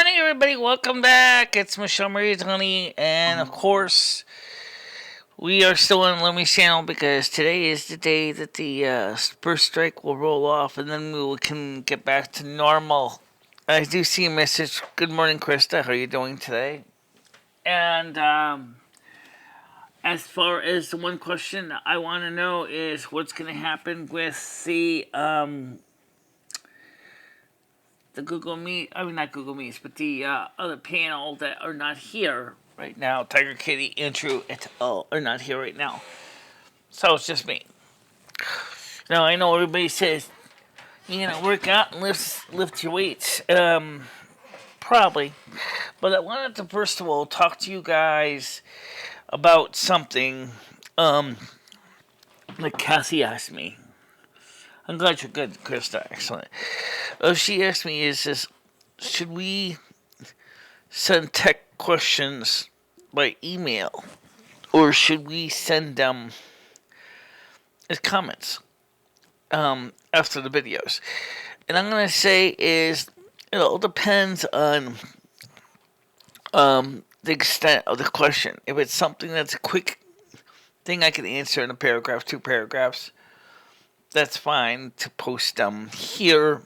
morning, everybody. Welcome back. It's MicheleMarieDalene, and of course, we are still on Lummy's channel because today is the day that the first strike will roll off, and then can get back to normal. I do see a message. Good morning, Krista. How are you doing today? And as far as the one question I want to know is what's going to happen with the Google Meet, I mean not Google Meets, but the other panel that are not here right now. Tiger Kitty, Andrew, et al. Are not here right now. So it's just me. Now I know everybody says, work out and lift your weights. Probably. But I wanted to first of all talk to you guys about something that Cassie asked me. I'm glad you're good, Krista. Excellent. She asked me, should we send tech questions by email, or should we send them as comments after the videos? And I'm going to say it all depends on the extent of the question. If it's something that's a quick thing I can answer in a paragraph, 2 paragraphs, that's fine to post them here.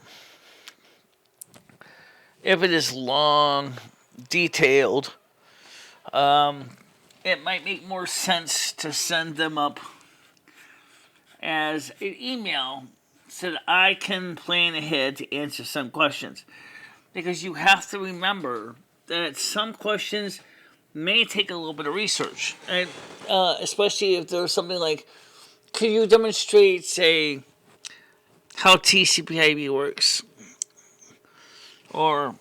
If it is long, detailed, it might make more sense to send them up as an email so that I can plan ahead to answer some questions. Because you have to remember that some questions may take a little bit of research, and especially if there's something like, could you demonstrate, say, how TCP/IP works? Or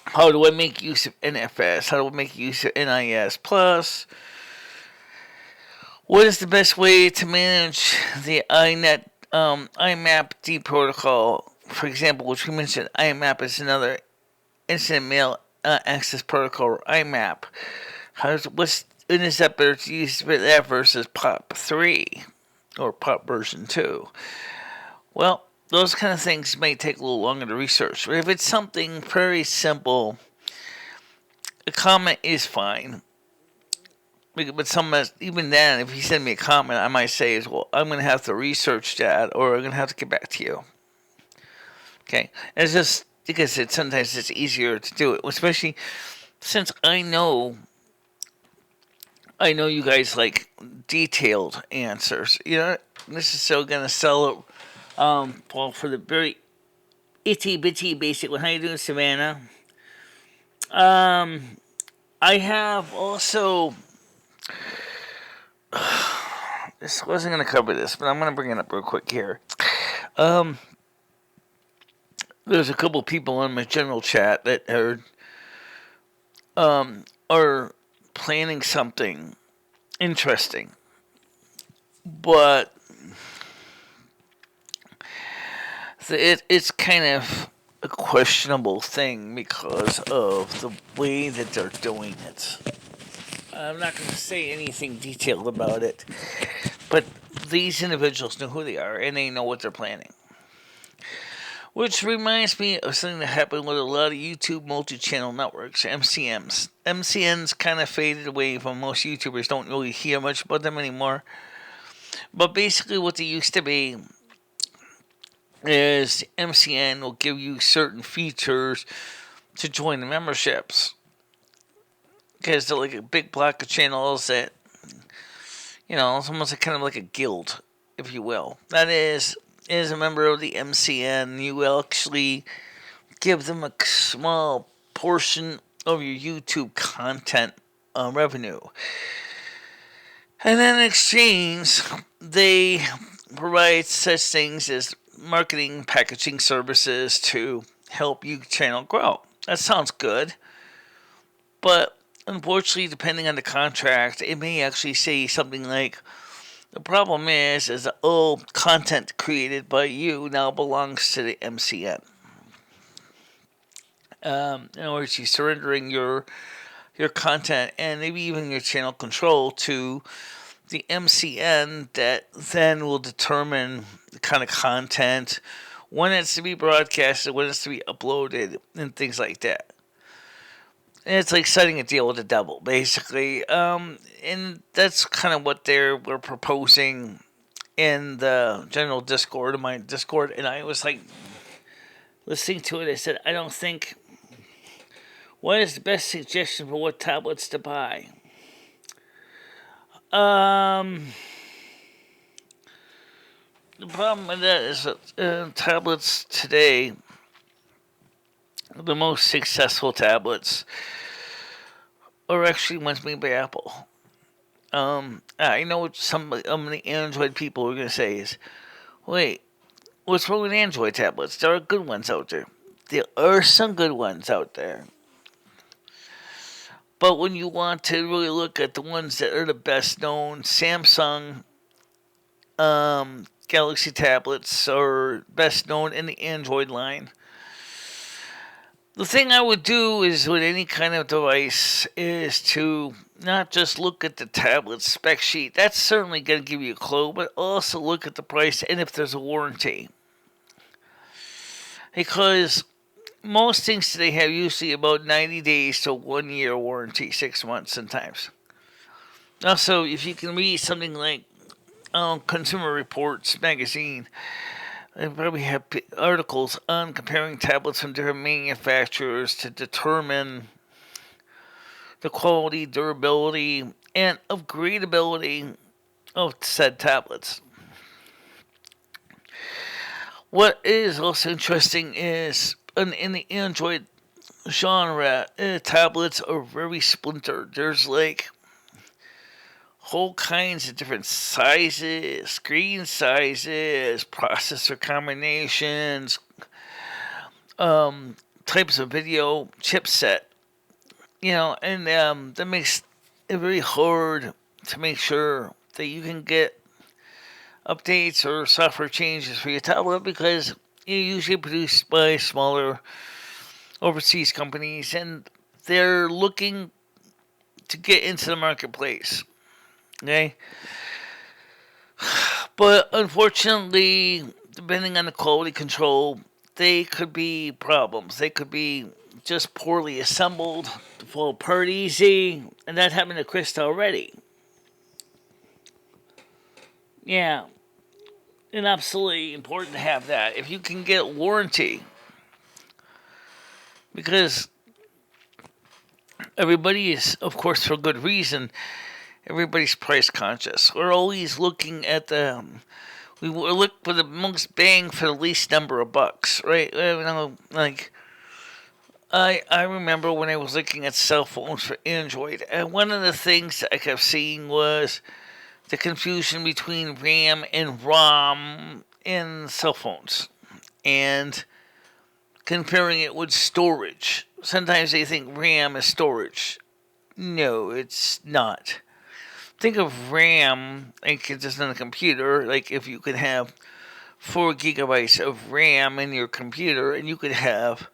how do I make use of NFS? How do I make use of NIS Plus? What is the best way to manage the IMAP-D protocol? For example, which we mentioned, IMAP is another Instant Mail Access Protocol, or IMAP. Is that better to use that versus POP 3 or POP version 2? Well, those kind of things may take a little longer to research. But if it's something very simple, a comment is fine. But even then, if you send me a comment, I might say, well, I'm going to have to research that, or I'm going to have to get back to you. Okay? And it's just because sometimes it's easier to do it, especially since I know you guys like detailed answers. This is so going to sell it. Well, for the very itty bitty basic one. How you doing, Savannah? I have also. This wasn't going to cover this, but I'm going to bring it up real quick here. There's a couple people on my general chat that are planning something interesting, but it's kind of a questionable thing because of the way that they're doing it. I'm not going to say anything detailed about it, but these individuals know who they are and they know what they're planning. Which reminds me of something that happened with a lot of YouTube multi-channel networks, MCNs. MCNs kind of faded away from most YouTubers. Don't really hear much about them anymore. But basically what they used to be is MCN will give you certain features to join the memberships. Because they're like a big block of channels that, it's almost kind of like a guild, if you will. That is, as a member of the MCN, you will actually give them a small portion of your YouTube content revenue. And then in exchange, they provide such things as marketing, packaging services to help your channel grow. That sounds good. But unfortunately, depending on the contract, it may actually say something like, the problem is that all content created by you now belongs to the MCN. In other words, you're surrendering your content and maybe even your channel control to the MCN that then will determine the kind of content when it's to be broadcasted, when it's to be uploaded, and things like that. And it's like setting a deal with the devil, basically. And that's kind of what we're proposing in the general Discord, of my Discord. And I was like, listening to it, I said, I don't think. What is the best suggestion for what tablets to buy? The problem with that is that tablets today, the most successful tablets, are actually ones made by Apple. I know what some of the Android people are going to say is, wait, what's wrong with Android tablets? There are good ones out there. There are some good ones out there. But when you want to really look at the ones that are the best known, Samsung Galaxy tablets are best known in the Android line. The thing I would do is with any kind of device is to not just look at the tablet spec sheet. That's certainly going to give you a clue, but also look at the price and if there's a warranty. Because most things today have usually about 90 days to 1 year warranty, 6 months sometimes. Also, if you can read something like Consumer Reports magazine, they probably have articles on comparing tablets from different manufacturers to determine the quality, durability, and upgradability of said tablets. What is also interesting is in the Android genre, tablets are very splintered. There's like whole kinds of different sizes, screen sizes, processor combinations, types of video chipset, and that makes it very hard to make sure that you can get updates or software changes for your tablet because they're usually produced by smaller overseas companies and they're looking to get into the marketplace. Okay? But unfortunately, depending on the quality control, they could be problems. They could be just poorly assembled, fall apart easy, and that happened to Krista already. Yeah, and absolutely important to have that. If you can get warranty, because everybody is, of course, for good reason, everybody's price conscious. We're always looking at we look for the most bang for the least number of bucks, right? I remember when I was looking at cell phones for Android, and one of the things that I kept seeing was the confusion between RAM and ROM in cell phones, and comparing it with storage. Sometimes they think RAM is storage. No, it's not. Think of RAM like it's just on a computer. Like if you could have 4 gigabytes of RAM in your computer, and you could have,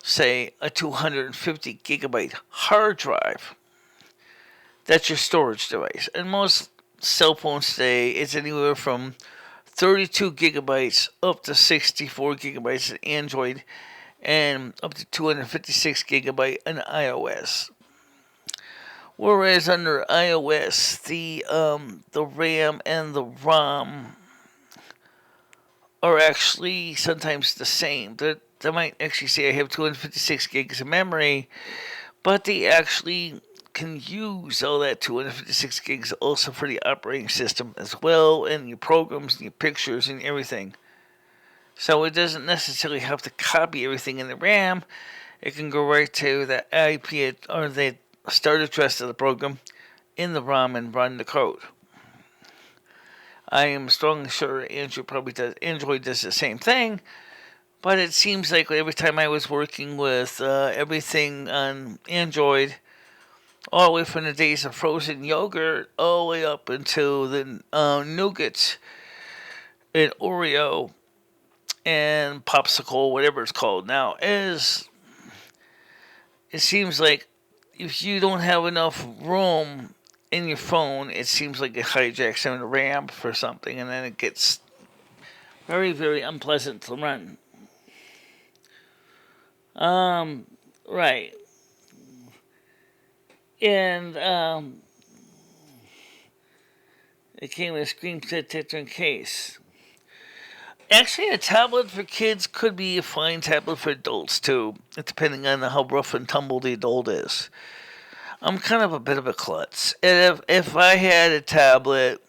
say, a 250 gigabyte hard drive. That's your storage device. And most cell phones today, it's anywhere from 32 gigabytes up to 64 gigabytes in Android, and up to 256 gigabyte in iOS. Whereas under iOS, the RAM and the ROM are actually sometimes the same. They might actually say I have 256 gigs of memory, but they actually can use all that 256 gigs also for the operating system as well, and your programs and your pictures and everything. So it doesn't necessarily have to copy everything in the RAM. It can go right to the IP or the start address of the program in the ROM and run the code. I am strongly sure Android does the same thing, but it seems like every time I was working with everything on Android, all the way from the days of frozen yogurt, all the way up until the nougats and Oreo and popsicle, whatever it's called now, it seems like if you don't have enough room in your phone, it seems like it hijacks some of the RAM for something, and then it gets Very, very unpleasant to run. Right. And it came with a screen protector and case. Actually, a tablet for kids could be a fine tablet for adults too, depending on how rough and tumble the adult is. I'm kind of a bit of a klutz, and if I had a tablet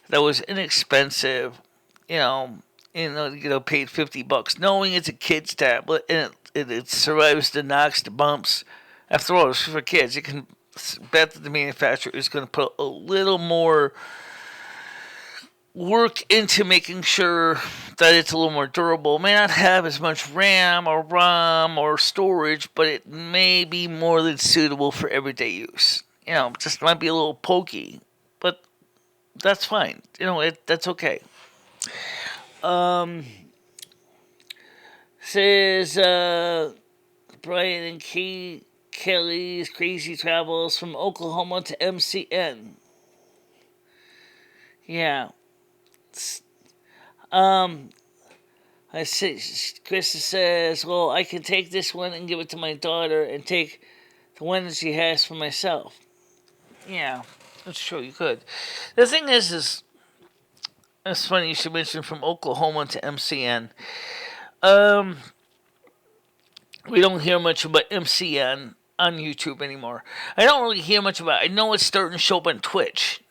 that was inexpensive, you know, paid $50, knowing it's a kid's tablet and it survives the knocks, the bumps. After all, it's for kids. You can bet that the manufacturer is going to put a little more work into making sure that it's a little more durable. It may not have as much RAM or ROM or storage, but it may be more than suitable for everyday use. It just might be a little pokey, but that's fine. That's okay. Says Brian and Kelly's crazy travels from Oklahoma to MCN. Yeah. Chris says, well, I can take this one and give it to my daughter and take the one that she has for myself. Yeah, that's true, you could. The thing is it's funny you should mention from Oklahoma to MCN. We don't hear much about MCN on YouTube anymore. I don't really hear much about it. I know it's starting to show up on Twitch.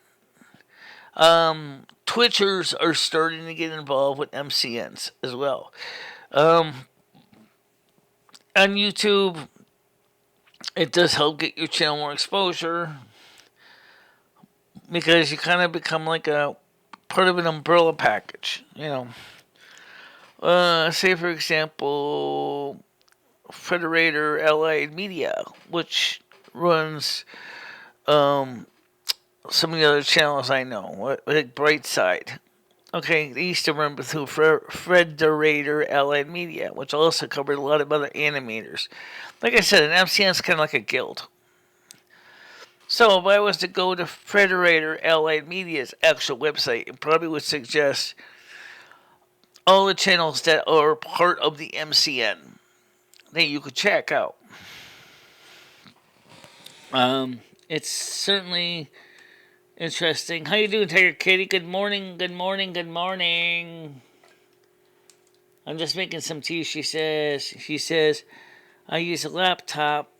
Twitchers are starting to get involved with MCNs as well. On YouTube, it does help get your channel more exposure because you kind of become like a part of an umbrella package, Say, for example, Federator Allied Media, which runs some of the other channels I know, like Brightside. Okay, they used to run through Federator Allied Media, which also covered a lot of other animators. Like I said, an MCN is kind of like a guild. So if I was to go to Federator Allied Media's actual website, it probably would suggest all the channels that are part of the MCN that you could check out. It's certainly interesting. How you doing, Tiger Kitty? Good morning, good morning, good morning. I'm just making some tea, she says. She says, I use a laptop.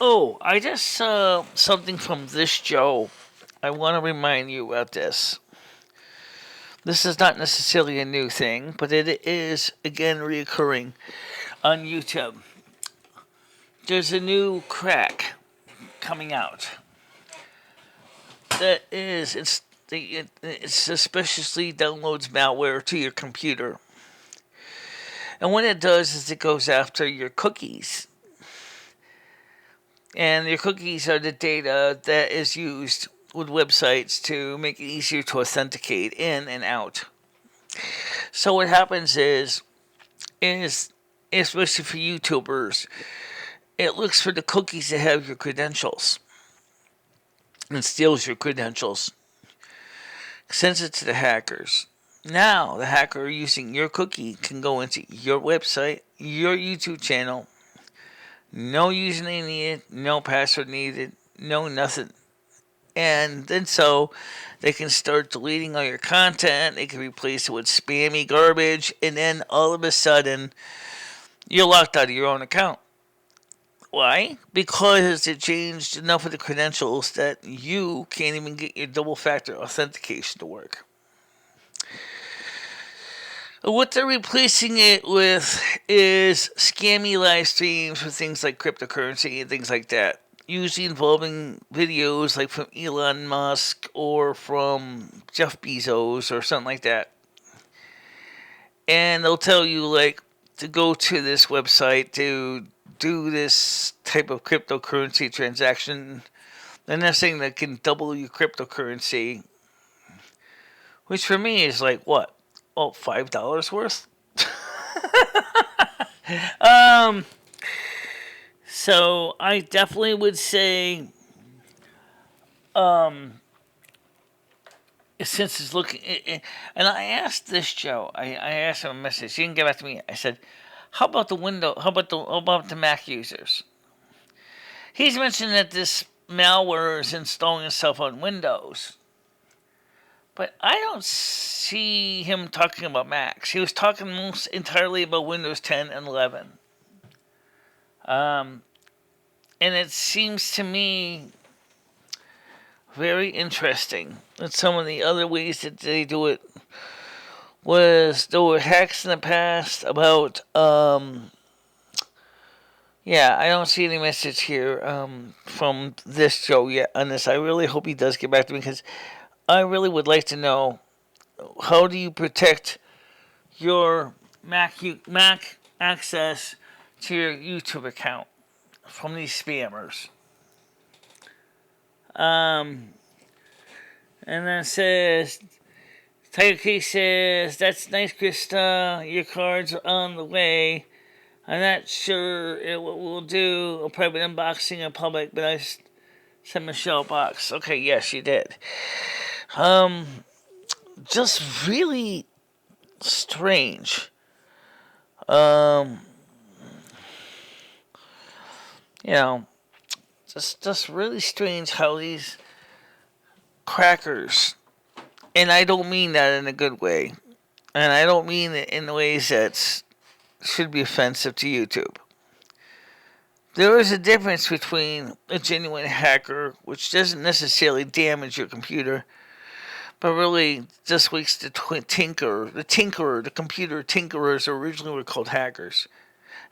Oh, I just saw something from this Joe. I want to remind you about this. This is not necessarily a new thing, but it is, again, reoccurring on YouTube. There's a new crack coming out. That is, it suspiciously downloads malware to your computer. And what it does is it goes after your cookies. And your cookies are the data that is used with websites to make it easier to authenticate in and out. So what happens is especially for YouTubers, it looks for the cookies that have your credentials and steals your credentials, sends it to the hackers. Now the hacker using your cookie can go into your website, your YouTube channel. No username needed, no password needed, no nothing. And then so they can start deleting all your content. They can replace it with spammy garbage. And then all of a sudden, you're locked out of your own account. Why? Because it changed enough of the credentials that you can't even get your double factor authentication to work. What they're replacing it with is scammy live streams with things like cryptocurrency and things like that. Usually involving videos like from Elon Musk or from Jeff Bezos or something like that. And they'll tell you like to go to this website to do this type of cryptocurrency transaction. And they're saying that can double your cryptocurrency. Which for me is like what? Oh, $5 worth? So I definitely would say, since it's looking, and I asked this Joe. I asked him a message. He didn't get back to me. I said, "How about the window? How about the Mac users?" He's mentioned that this malware is installing itself on Windows, but I don't see him talking about Macs. He was talking most entirely about Windows 10 and 11. And it seems to me very interesting that some of the other ways that they do it was there were hacks in the past about yeah, I don't see any message here from this Joe yet on this. I really hope he does get back to me because I really would like to know, how do you protect your Mac access to your YouTube account from these spammers? And then it says, Tiger Case says, that's nice, Krista. Your cards are on the way. I'm not sure what we'll do a private unboxing in public, but I sent Michelle a box. Okay, yes, you did. Just really strange. You know, just really strange how these crackers, and I don't mean that in a good way, and I don't mean it in ways that should be offensive to YouTube. There is a difference between a genuine hacker, which doesn't necessarily damage your computer, but really just wakes the tinkerer. The computer tinkerers originally were called hackers.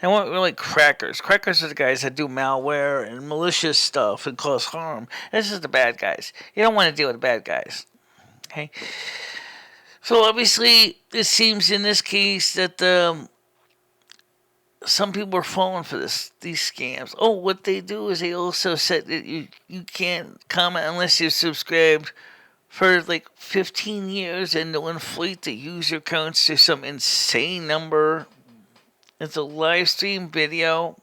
They weren't really crackers. Crackers are the guys that do malware and malicious stuff and cause harm. This is the bad guys. You don't want to deal with the bad guys. Okay? So obviously, it seems in this case that some people are falling for these scams. Oh, what they do is they also said that you can't comment unless you're subscribed for like 15 years, and they'll inflate the user counts to some insane number. It's a live stream video.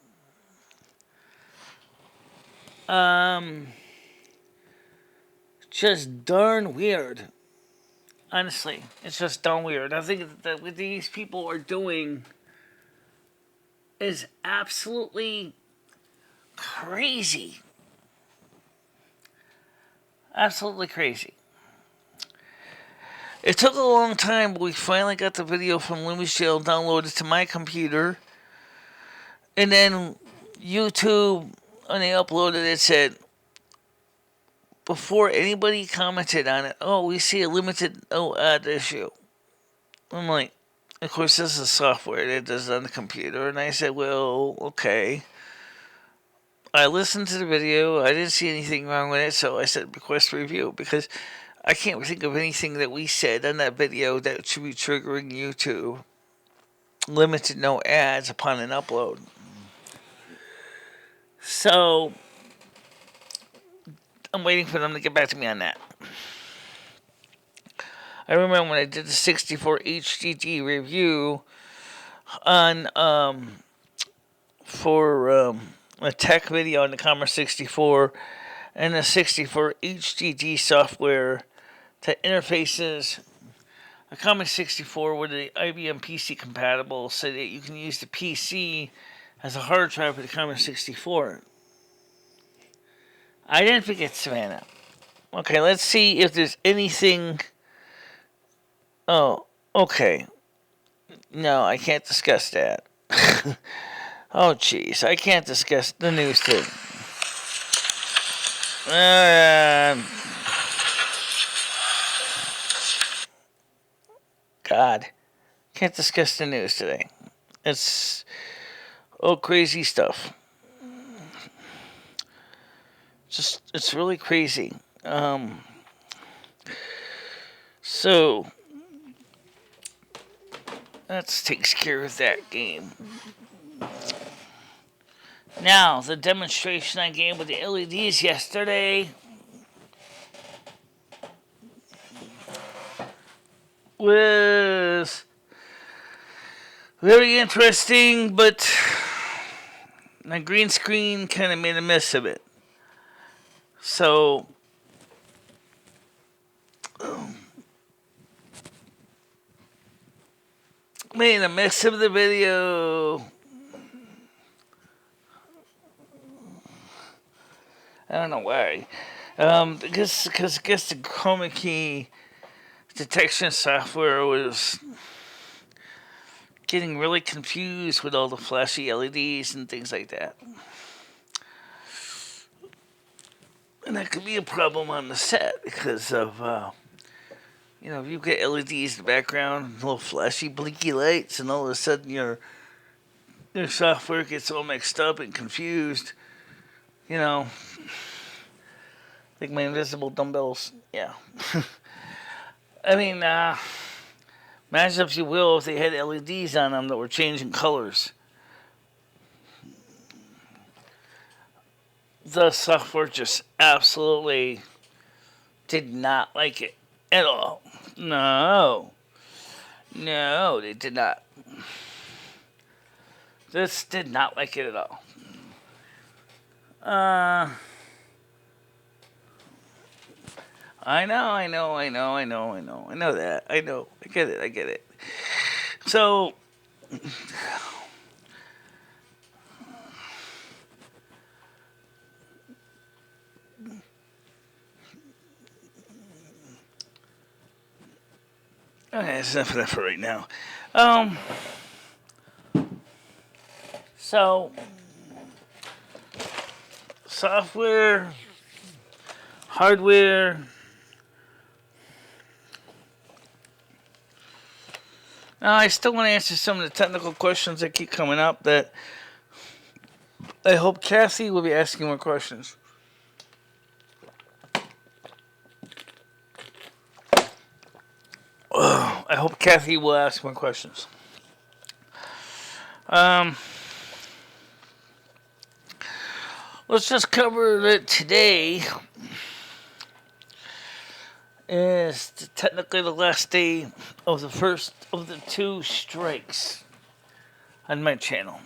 Just darn weird. Honestly, it's just darn weird. I think that what these people are doing is absolutely crazy. Absolutely crazy. It took a long time, but we finally got the video from Michelle downloaded to my computer. And then YouTube, when they uploaded it, said, before anybody commented on it, oh, we see a limited ad issue. I'm like, of course, this is software that does it on the computer. And I said, well, okay. I listened to the video. I didn't see anything wrong with it, so I said request review, because I can't think of anything that we said on that video that should be triggering YouTube. Limited no ads upon an upload. So I'm waiting for them to get back to me on that. I remember when I did the 64 HDD review on for a tech video on the Commodore 64 and the 64 HDD software that interfaces a Commodore 64 with the IBM PC compatible, so that you can use the PC as a hard drive for the Commodore 64. I didn't forget Savannah. Okay, let's see if there's anything. Oh, okay. No, I can't discuss that. Oh, jeez, I can't discuss the news thing. God, can't discuss the news today. It's crazy stuff. Just, it's really crazy. So that takes care of that game. Now, the demonstration I gave with the LEDs yesterday was very interesting, but my green screen kind of made a mess of it. So made a mess of the video. I don't know why. Because I guess the chroma key detection software was getting really confused with all the flashy LEDs and things like that. And that could be a problem on the set because of, if you get LEDs in the background, little flashy, blinky lights, and all of a sudden your software gets all mixed up and confused. Like my invisible dumbbells. Yeah. I mean, imagine if you will, if they had LEDs on them that were changing colors. The software just absolutely did not like it at all. No, they did not. This did not like it at all. I know that. I know. I get it. So, okay, that's enough of that for right now. So, software, hardware. Now, I still want to answer some of the technical questions that keep coming up that I hope Kathy will be asking more questions. I hope Kathy will ask more questions. Let's just cover that today is technically the last day of the first of the 2 strikes on my channel.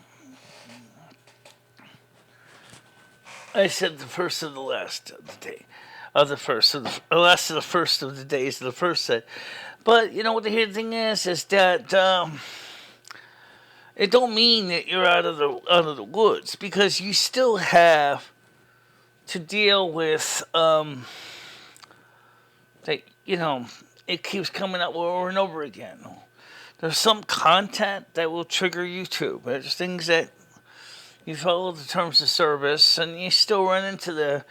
I said the first of the last of the day. Of the first of the last of the first of the days of the first set. But you know what the hidden thing is that it don't mean that you're out of the woods, because you still have to deal with that it keeps coming up over and over again. There's some content that will trigger YouTube. There's things that you follow the terms of service, and you still run into the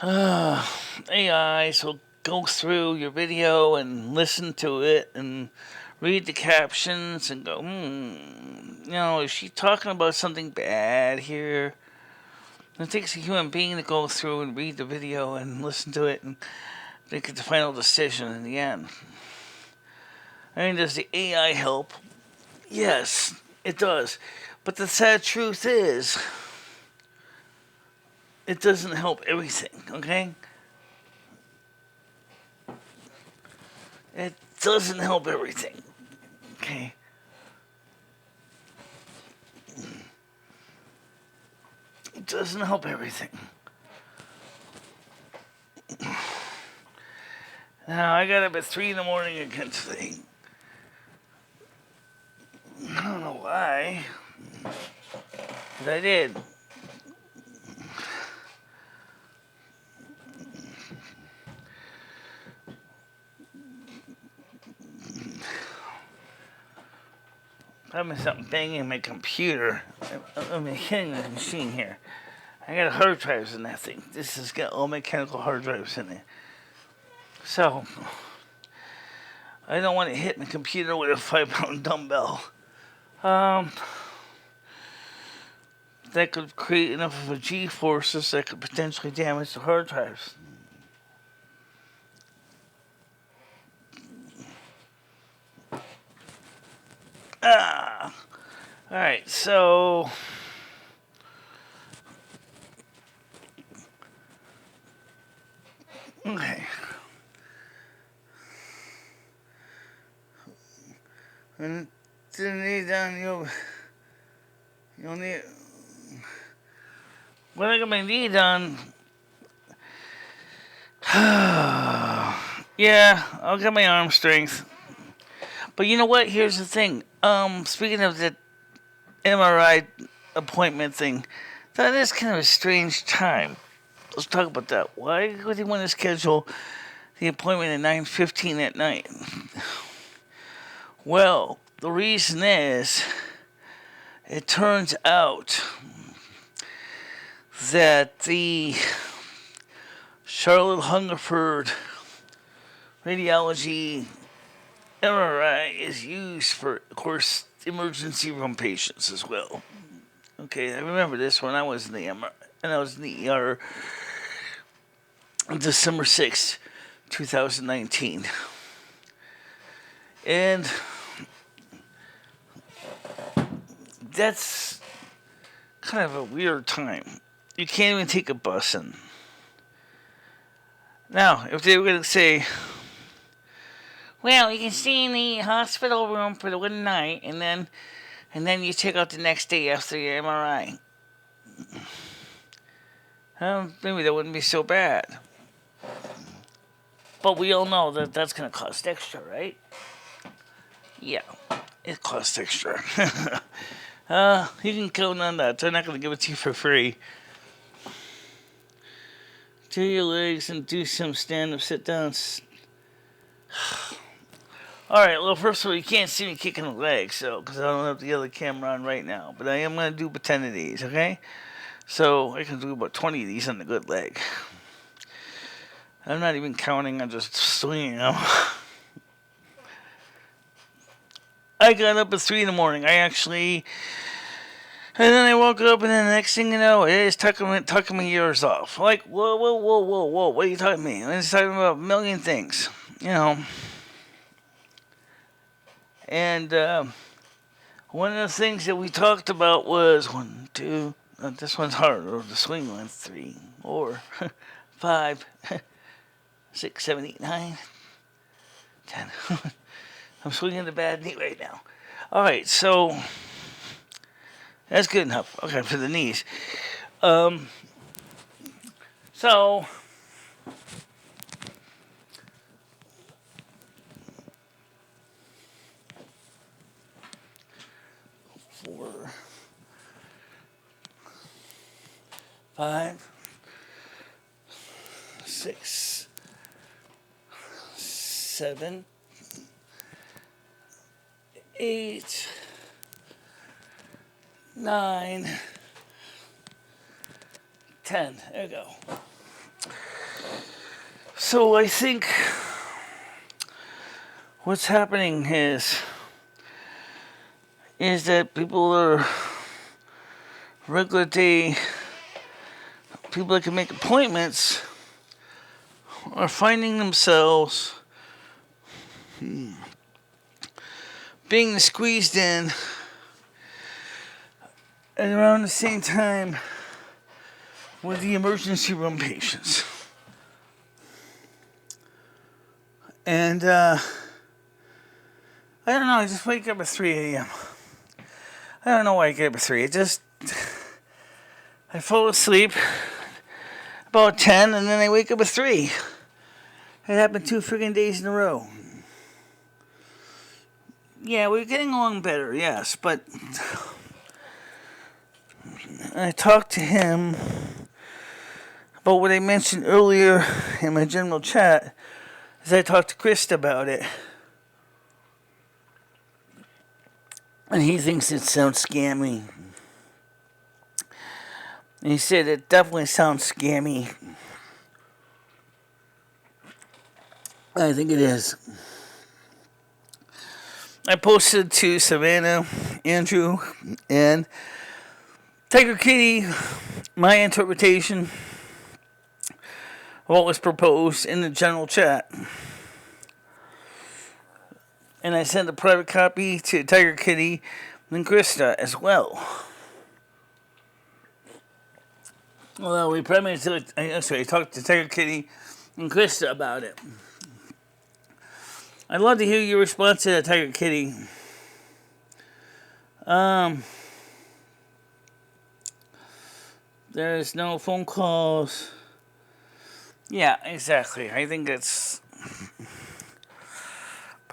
AIs will go through your video and listen to it and read the captions and go, is she talking about something bad here? It takes a human being to go through and read the video and listen to it and make the final decision in the end. I mean, does the AI help? Yes, it does. But the sad truth is, it doesn't help everything, okay? It doesn't help everything, okay? It doesn't help everything. Now, I got up at 3 in the morning again today. I don't know why, but I did. Having something banging in my computer. I'm hitting the machine here. I got hard drives in that thing. This has got all mechanical hard drives in it. So, I don't want to hit my computer with a 5-pound dumbbell. That could create enough of a G-forces that could potentially damage the hard drives. Alright, so okay. And to knee down, you'll need. When I get my knee done, yeah, I'll get my arm strength. But you know what? Here's the thing. Speaking of the MRI appointment thing, that is kind of a strange time. Let's talk about that. Why would he want to schedule the appointment at 9:15 at night? Well, the reason is, it turns out that the Charlotte Hungerford radiology MRI is used for, of course, emergency room patients as well. Okay, I remember this when I was in the MRI, and I was in the ER on December 6th, 2019. And that's kind of a weird time. You can't even take a bus in. Now, if they were going to say, well, you can stay in the hospital room for the one night, and then you check out the next day after your MRI. Maybe that wouldn't be so bad. But we all know that that's going to cost extra, right? Yeah, it costs extra. You can count on that. They're not going to give it to you for free. Do your legs and do some stand-up sit-downs. Alright, well, first of all, you can't see me kicking the legs, because I don't have the other camera on right now. But I am going to do about 10 of these, okay? So I can do about 20 of these on the good leg. I'm not even counting, I'm just swinging them. I got up at 3 in the morning. And then I woke up, and then the next thing you know, it is tucking my ears off. Like, whoa, what are you talking to me? And it's talking about a million things, And one of the things that we talked about was this one's hard, or the swing one, 3, 4, 5, 6, 7, 8, 9, 10. I'm swinging the bad knee right now. All right, so that's good enough. Okay, for the knees. So 4, 5, 6, 7, 8, 9, 10. There you go. So I think what's happening is that people are regular day, people that can make appointments are finding themselves being squeezed in at around the same time with the emergency room patients. And I don't know, I just wake up at 3 a.m. I don't know why I get up at 3. I fall asleep about 10, and then I wake up at 3. It happened 2 friggin' days in a row. Yeah, we're getting along better, yes, but I talked to him about what I mentioned earlier in my general chat, as I talked to Krista about it. And he thinks it sounds scammy. And he said it definitely sounds scammy. I think it is. I posted to Savannah, Andrew, and Tiger Kitty my interpretation of what was proposed in the general chat. And I sent a private copy to Tiger Kitty and Krista as well. Well, I talked to Tiger Kitty and Krista about it. I'd love to hear your response to that, Tiger Kitty. There's no phone calls. Yeah, exactly. I think that's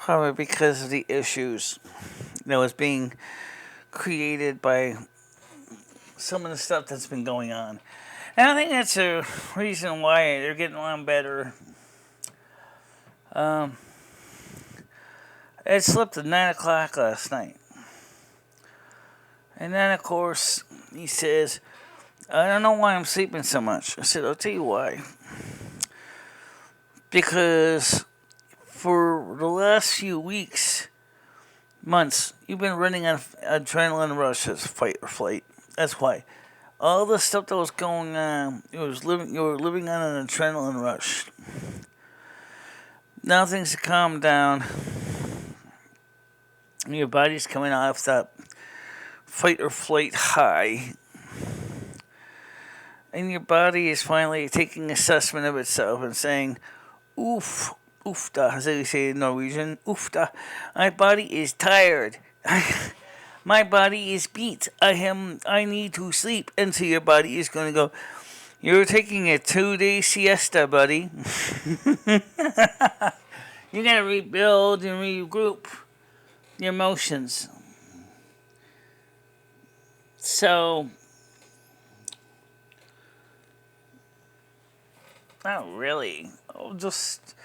Probably because of the issues that was being created by some of the stuff that's been going on. And I think that's a reason why they're getting along better. It slept at 9 o'clock last night. And then, of course, he says, I don't know why I'm sleeping so much. I said, I'll tell you why. Because for the last few weeks, months, you've been running on adrenaline rushes, fight or flight. That's why. All the stuff that was going on, you were living on an adrenaline rush. Now things have calmed down. Your body's coming off that fight or flight high. And your body is finally taking assessment of itself and saying, oof, oofda, as they say in Norwegian, oofda, my body is tired. My body is beat. I need to sleep. And so your body is going to go, you're taking a 2-day siesta, buddy. You got to rebuild and regroup your emotions. So, not really. Just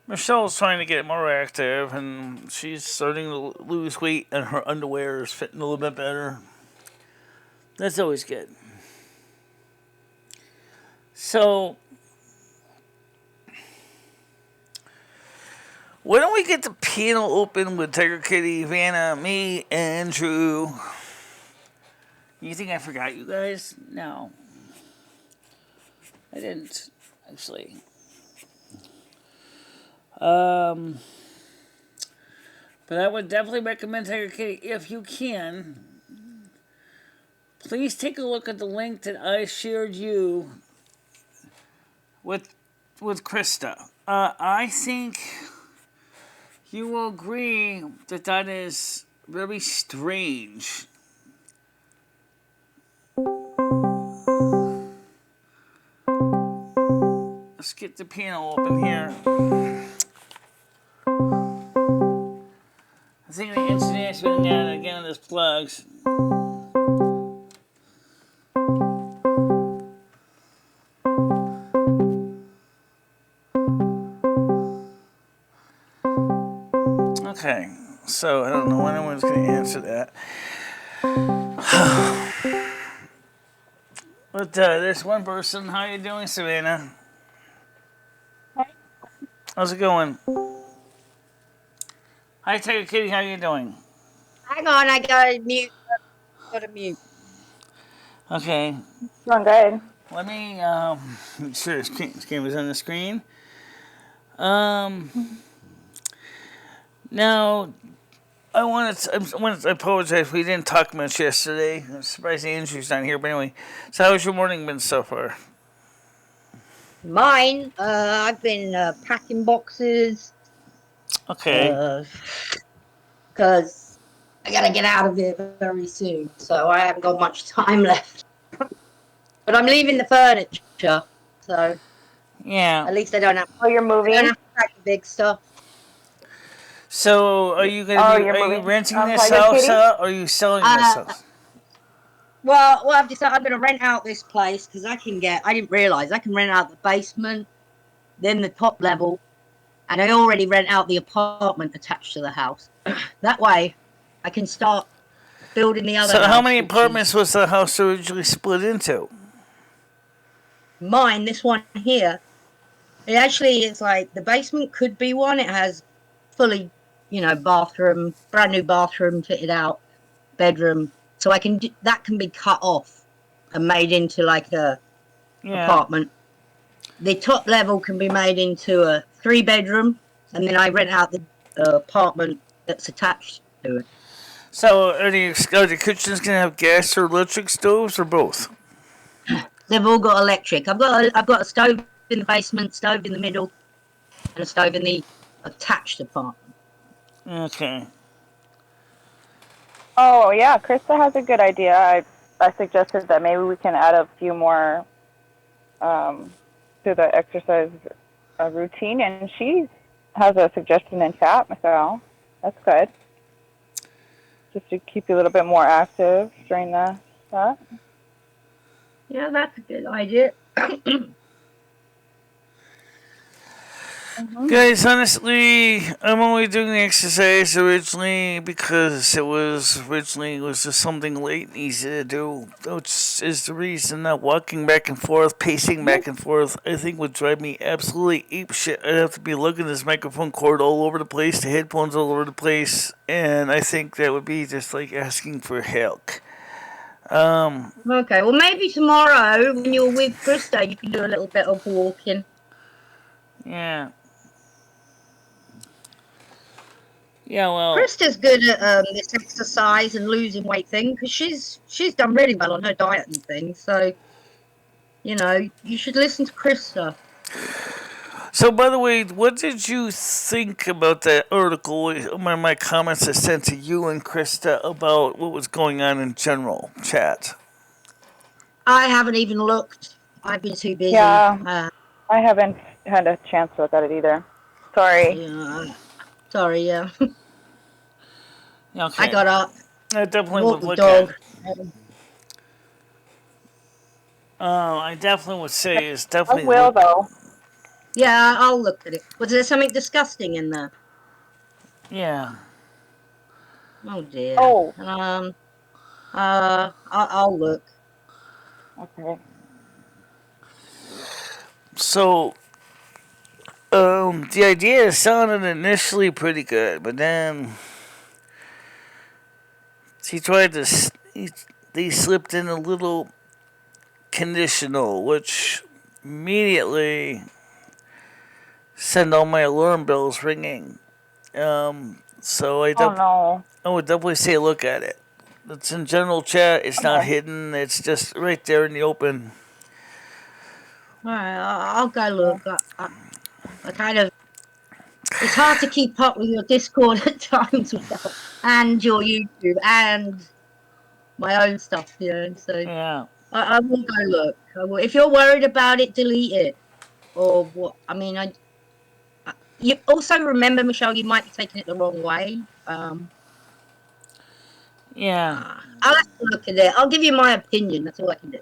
Michelle's trying to get more active, and she's starting to lose weight, and her underwear is fitting a little bit better. That's always good. So, why don't we get the panel open with Tiger Kitty, Vanna, me, and Drew? You think I forgot you guys? No. I didn't, actually. But I would definitely recommend Tiger Kitty if you can. Please take a look at the link that I shared you with Krista. I think you will agree that that is very strange. Let's get the panel open here. I think the internet's been down again with this plugs. Okay, so I don't know when anyone's going to answer that. But there's one person. How you doing, Savannah? How's it going? Hi, Tiger Kitty. How you doing? Hang on, I gotta mute. Go to mute. Okay. Doing good. Let me make sure this camera's on the screen. Now, I want to apologize. We didn't talk much yesterday. I'm surprised Andrew's not here. But anyway, so how's your morning been so far? Mine, I've been packing boxes. Okay. Because I gotta get out of here very soon, so I haven't got much time left. But I'm leaving the furniture, so yeah. At least I don't have. Oh, you're moving. I don't have to pack the big stuff. So, are you gonna are you renting this house or are you selling this house? Well, I've decided I'm going to rent out this place because I didn't realize I can rent out the basement, then the top level, and I already rent out the apartment attached to the house. That way, I can start building the other house. So how many apartments was the house originally split into? Mine, this one here, it actually is like, the basement could be one. It has fully, bathroom, brand new bathroom fitted out, bedroom. So that can be cut off and made into like a apartment. The top level can be made into a 3-bedroom, and then I rent out the apartment that's attached to it. So are the kitchens gonna have gas or electric stoves or both? They've all got electric. I've got a stove in the basement, stove in the middle, and a stove in the attached apartment. Okay. Oh, yeah, Krista has a good idea. I suggested that maybe we can add a few more to the exercise routine, and she has a suggestion in chat, Michelle. That's good. Just to keep you a little bit more active during that. Yeah, that's a good idea. Guys, honestly, I'm only doing the exercise originally because it was just something late and easy to do, which is the reason that walking back and forth, pacing back and forth, I think would drive me absolutely apeshit. I'd have to be lugging this microphone cord all over the place, the headphones all over the place, and I think that would be just like asking for help. Okay, well, maybe tomorrow when you're with Krista, you can do a little bit of walking. Yeah. Yeah, well, Krista's good at this exercise and losing weight thing because she's done really well on her diet and things. So you should listen to Krista. so, by the way, what did you think about that article? My comments I sent to you and Krista about what was going on in general chat. I haven't even looked. I've been too busy. Yeah, I haven't had a chance to look at it either. Sorry. Yeah, sorry. Yeah, Okay. I got up, I definitely walked would the look at dog. it. I definitely would say it's I definitely will though. Yeah, I'll look at it. Was there something disgusting in there? Yeah. Oh dear. Oh. I'll look. Okay. So, the idea sounded initially pretty good, but then he tried to. They slipped in a little conditional, which immediately send all my alarm bells ringing. So I would definitely say look at it. It's in general chat. It's not hidden. It's just right there in the open. All right, I'll go look. I kind of. It's hard to keep up with your Discord at times and your YouTube and my own stuff, So Yeah. I will go look. I will. If you're worried about it, delete it or what? I mean, you also remember, Michelle, you might be taking it the wrong way. Yeah. I'll have to look at it. I'll give you my opinion. That's all I can do.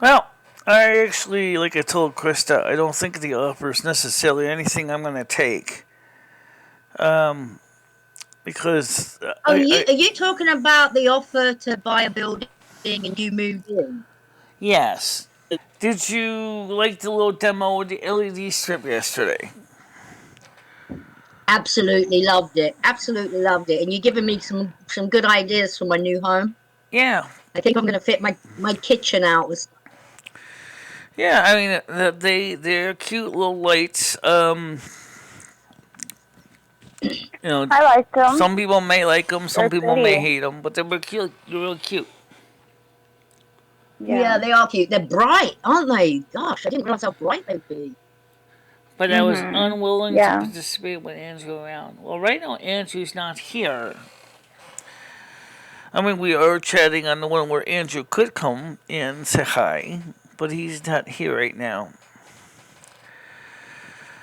Well, I actually, like I told Krista, I don't think the offer is necessarily anything I'm going to take. Because are you talking about the offer to buy a building and you moved in? yes. Did you like the little demo with the LED strip yesterday? Absolutely loved it. Absolutely loved it. And you're giving me some good ideas for my new home. Yeah. I think I'm going to fit my kitchen out with. Yeah, I mean, they're cute little lights. I like them. Some people may like them, some They're people pretty. may hate them, but they're cute. They're real cute. Yeah, they are cute. They're bright, aren't they? Gosh, I didn't realize how bright they'd be. But I was unwilling to Yeah. participate with Andrew around. Well, right now Andrew's not here. I mean, we are chatting on the one where Andrew could come in and say hi, but he's not here right now.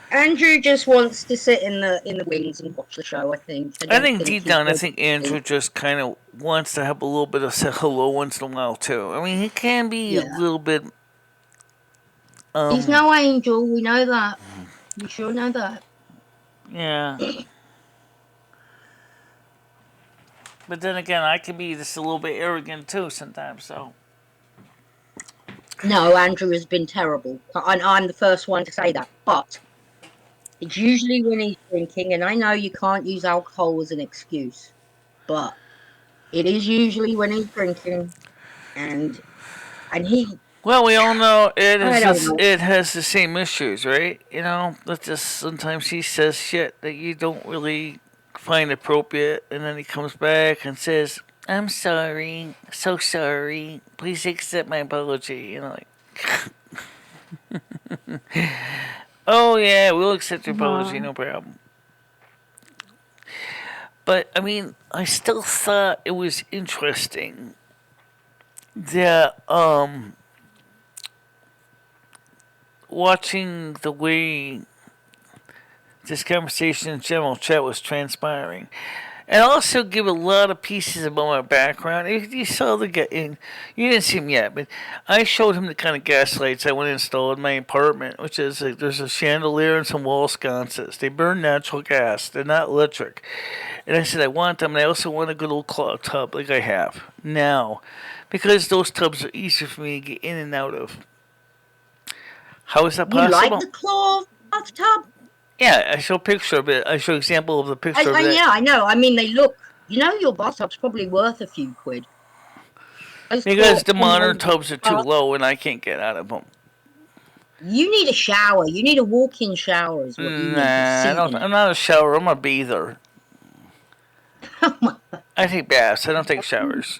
Andrew just wants to sit in the wings and watch the show. I think. I think deep down, I think Andrew just kind of wants to have a little bit of say hello once in a while too. I mean, he can be a little bit. He's no angel. We know that. We sure know that. Yeah. But then again, I can be just a little bit arrogant too sometimes. So. No, Andrew has been terrible. I'm the first one to say that. But it's usually when he's drinking, and I know you can't use alcohol as an excuse, but it is usually when he's drinking, and he. Well, we all know it I is. don't know. It has the same issues, right? That just sometimes he says shit that you don't really find appropriate, and then he comes back and says, "I'm sorry, so sorry. Please accept my apology." Like, oh yeah, we'll accept your apology, no problem. But I mean, I still thought it was interesting that watching the way this conversation in general chat was transpiring. And also give a lot of pieces about my background. If you saw the guy, you didn't see him yet, but I showed him the kind of gas lights I want to install in my apartment, which is there's a chandelier and some wall sconces. They burn natural gas. They're not electric. And I said I want them, and I also want a good old cloth tub like I have now, because those tubs are easier for me to get in and out of. How is that You like possible? the claw bathtub? Yeah, I show a picture of it. I show example of the picture of it. Yeah, I know. I mean, they look. You know, your bathtub's probably worth a few quid. Because the modern tubs are too low and I can't get out of them. You need a shower. You need a walk-in shower, is what you need. I'm not a shower. I'm a bather. I take baths. I don't take showers.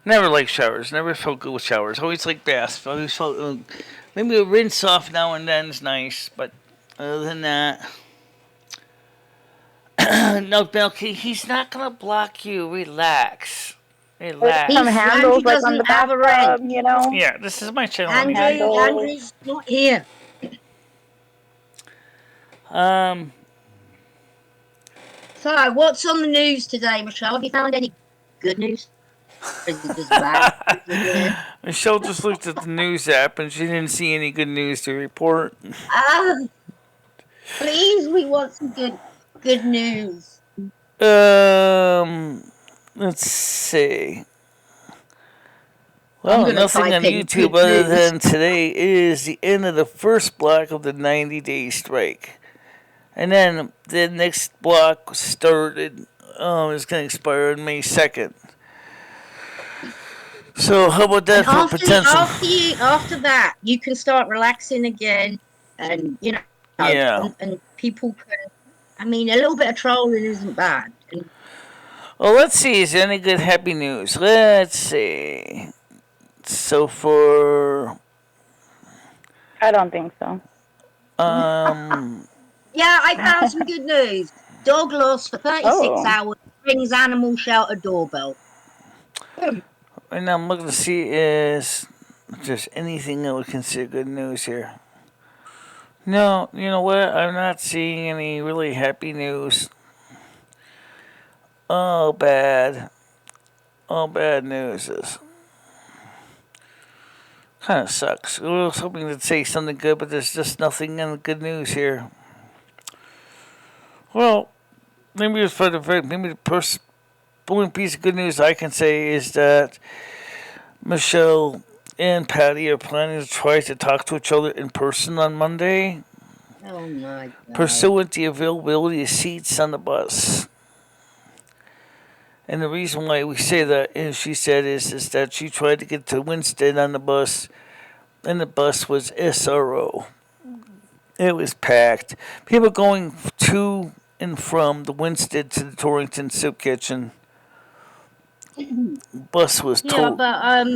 Never like showers. Never felt good with showers. Always like baths. Always felt maybe a rinse off now and then is nice, but other than that, no, Milky. He's not gonna block you. Relax. Relax. Some handles like on the bathtub, you know. Yeah, this is my channel. Andrew's not here. So, what's on the news today, Michelle? Have you found any good news? Or is it just bad? Michelle just looked at the news app and she didn't see any good news to report. Please, we want some good news. Let's see. Well, nothing on YouTube other than today is the end of the first block of the 90-day strike. And then the next block started, it's going to expire on May 2nd. So how about that for potential? After that, you can start relaxing again, and you know, and people can. I mean, a little bit of trolling isn't bad. Well, let's see. Is there any good happy news? Let's see. So for, I don't think so. Yeah, I found some good news. Dog lost for 36 hours. Brings animal shelter doorbell. Right now, I'm looking to see if there's anything I would consider good news here. No, you know what? I'm not seeing any really happy news. All bad news is kind of sucks. I was hoping to say something good, but there's just nothing in the good news here. Well, maybe the only piece of good news I can say is that Michelle and Patty are planning to try to talk to each other in person on Monday. Oh my God. Pursuant to the availability of seats on the bus. And the reason why we say that, as she said, is that she tried to get to Winston on the bus, and the bus was SRO. It was packed. People going to and from the Winston to the Torrington Soup Kitchen. Bus was total. Yeah, but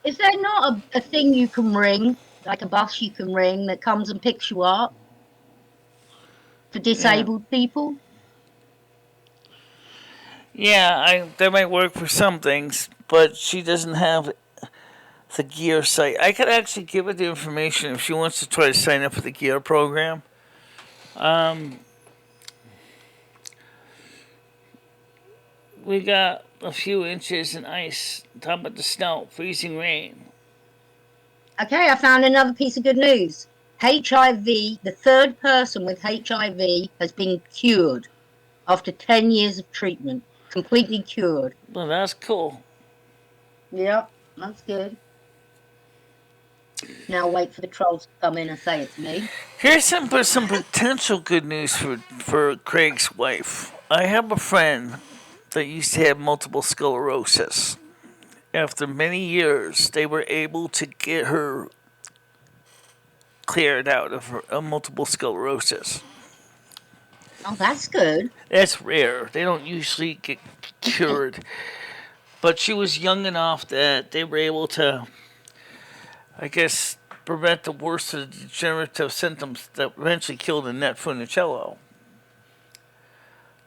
is there not a thing you can ring, like a bus you can ring that comes and picks you up for disabled people? Yeah, that might work for some things, but she doesn't have the Gear site. I could actually give her the information if she wants to try to sign up for the Gear program. We got a few inches in ice. Talking about the snow, freezing rain. Okay, I found another piece of good news. HIV, the third person with HIV has been cured after 10 years of treatment. Completely cured. Well, that's cool. Yep, that's good. Now wait for the trolls to come in and say it's me. Here's some potential good news for Craig's wife. I have a friend that used to have multiple sclerosis. After many years, they were able to get her cleared out of her multiple sclerosis. Oh, that's good. That's rare. They don't usually get cured. But she was young enough that they were able to, I guess, prevent the worst of the degenerative symptoms that eventually killed Annette Funicello.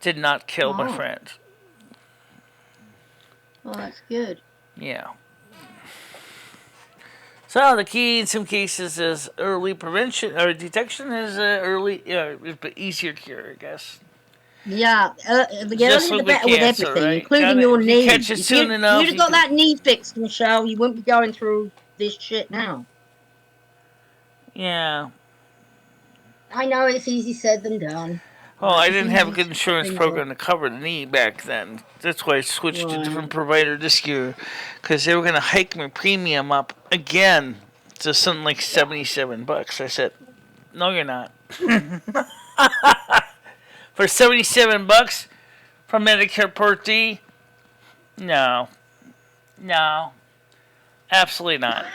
Did not kill my friend. Well, that's good. Yeah. So the key in some cases is early prevention or detection is early, easier cure, I guess. Yeah, the Just earlier the like with better with cancer, everything, right? including your If you knee. catch it If soon you'd enough, have you got can. that knee fixed, Michelle, you wouldn't be going through this shit now. Yeah. I know it's easy said than done. Well, I It's didn't have a easy good to put insurance things off. program to cover the knee back then. That's why I switched to a different Right. provider this year, because they were going to hike my premium up again to something like $77. I said, "No, you're not." For $77 from Medicare Part D, no, no, absolutely not.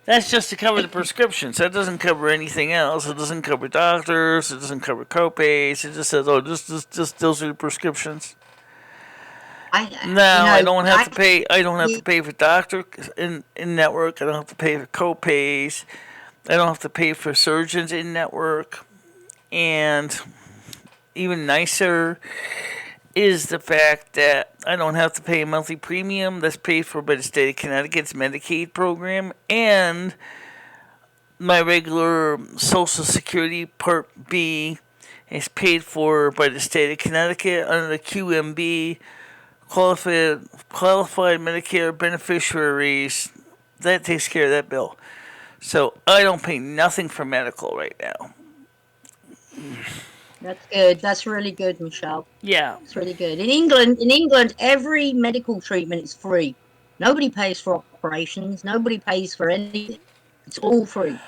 That's just to cover the prescriptions. That doesn't cover anything else. It doesn't cover doctors. It doesn't cover copays. It just says, "Oh, just those are the prescriptions." No, I don't have to pay. I don't have to pay for doctor in network. I don't have to pay for copays. I don't have to pay for surgeons in network. And even nicer is the fact that I don't have to pay a monthly premium that's paid for by the state of Connecticut's Medicaid program, and my regular Social Security Part B is paid for by the state of Connecticut under the QMB, qualified Medicare beneficiaries. That takes care of that bill. So I don't pay nothing for medical right now. That's good. That's really good, Michelle. Yeah. It's really good. In England, every medical treatment is free. Nobody pays for operations. Nobody pays for anything. It's all free.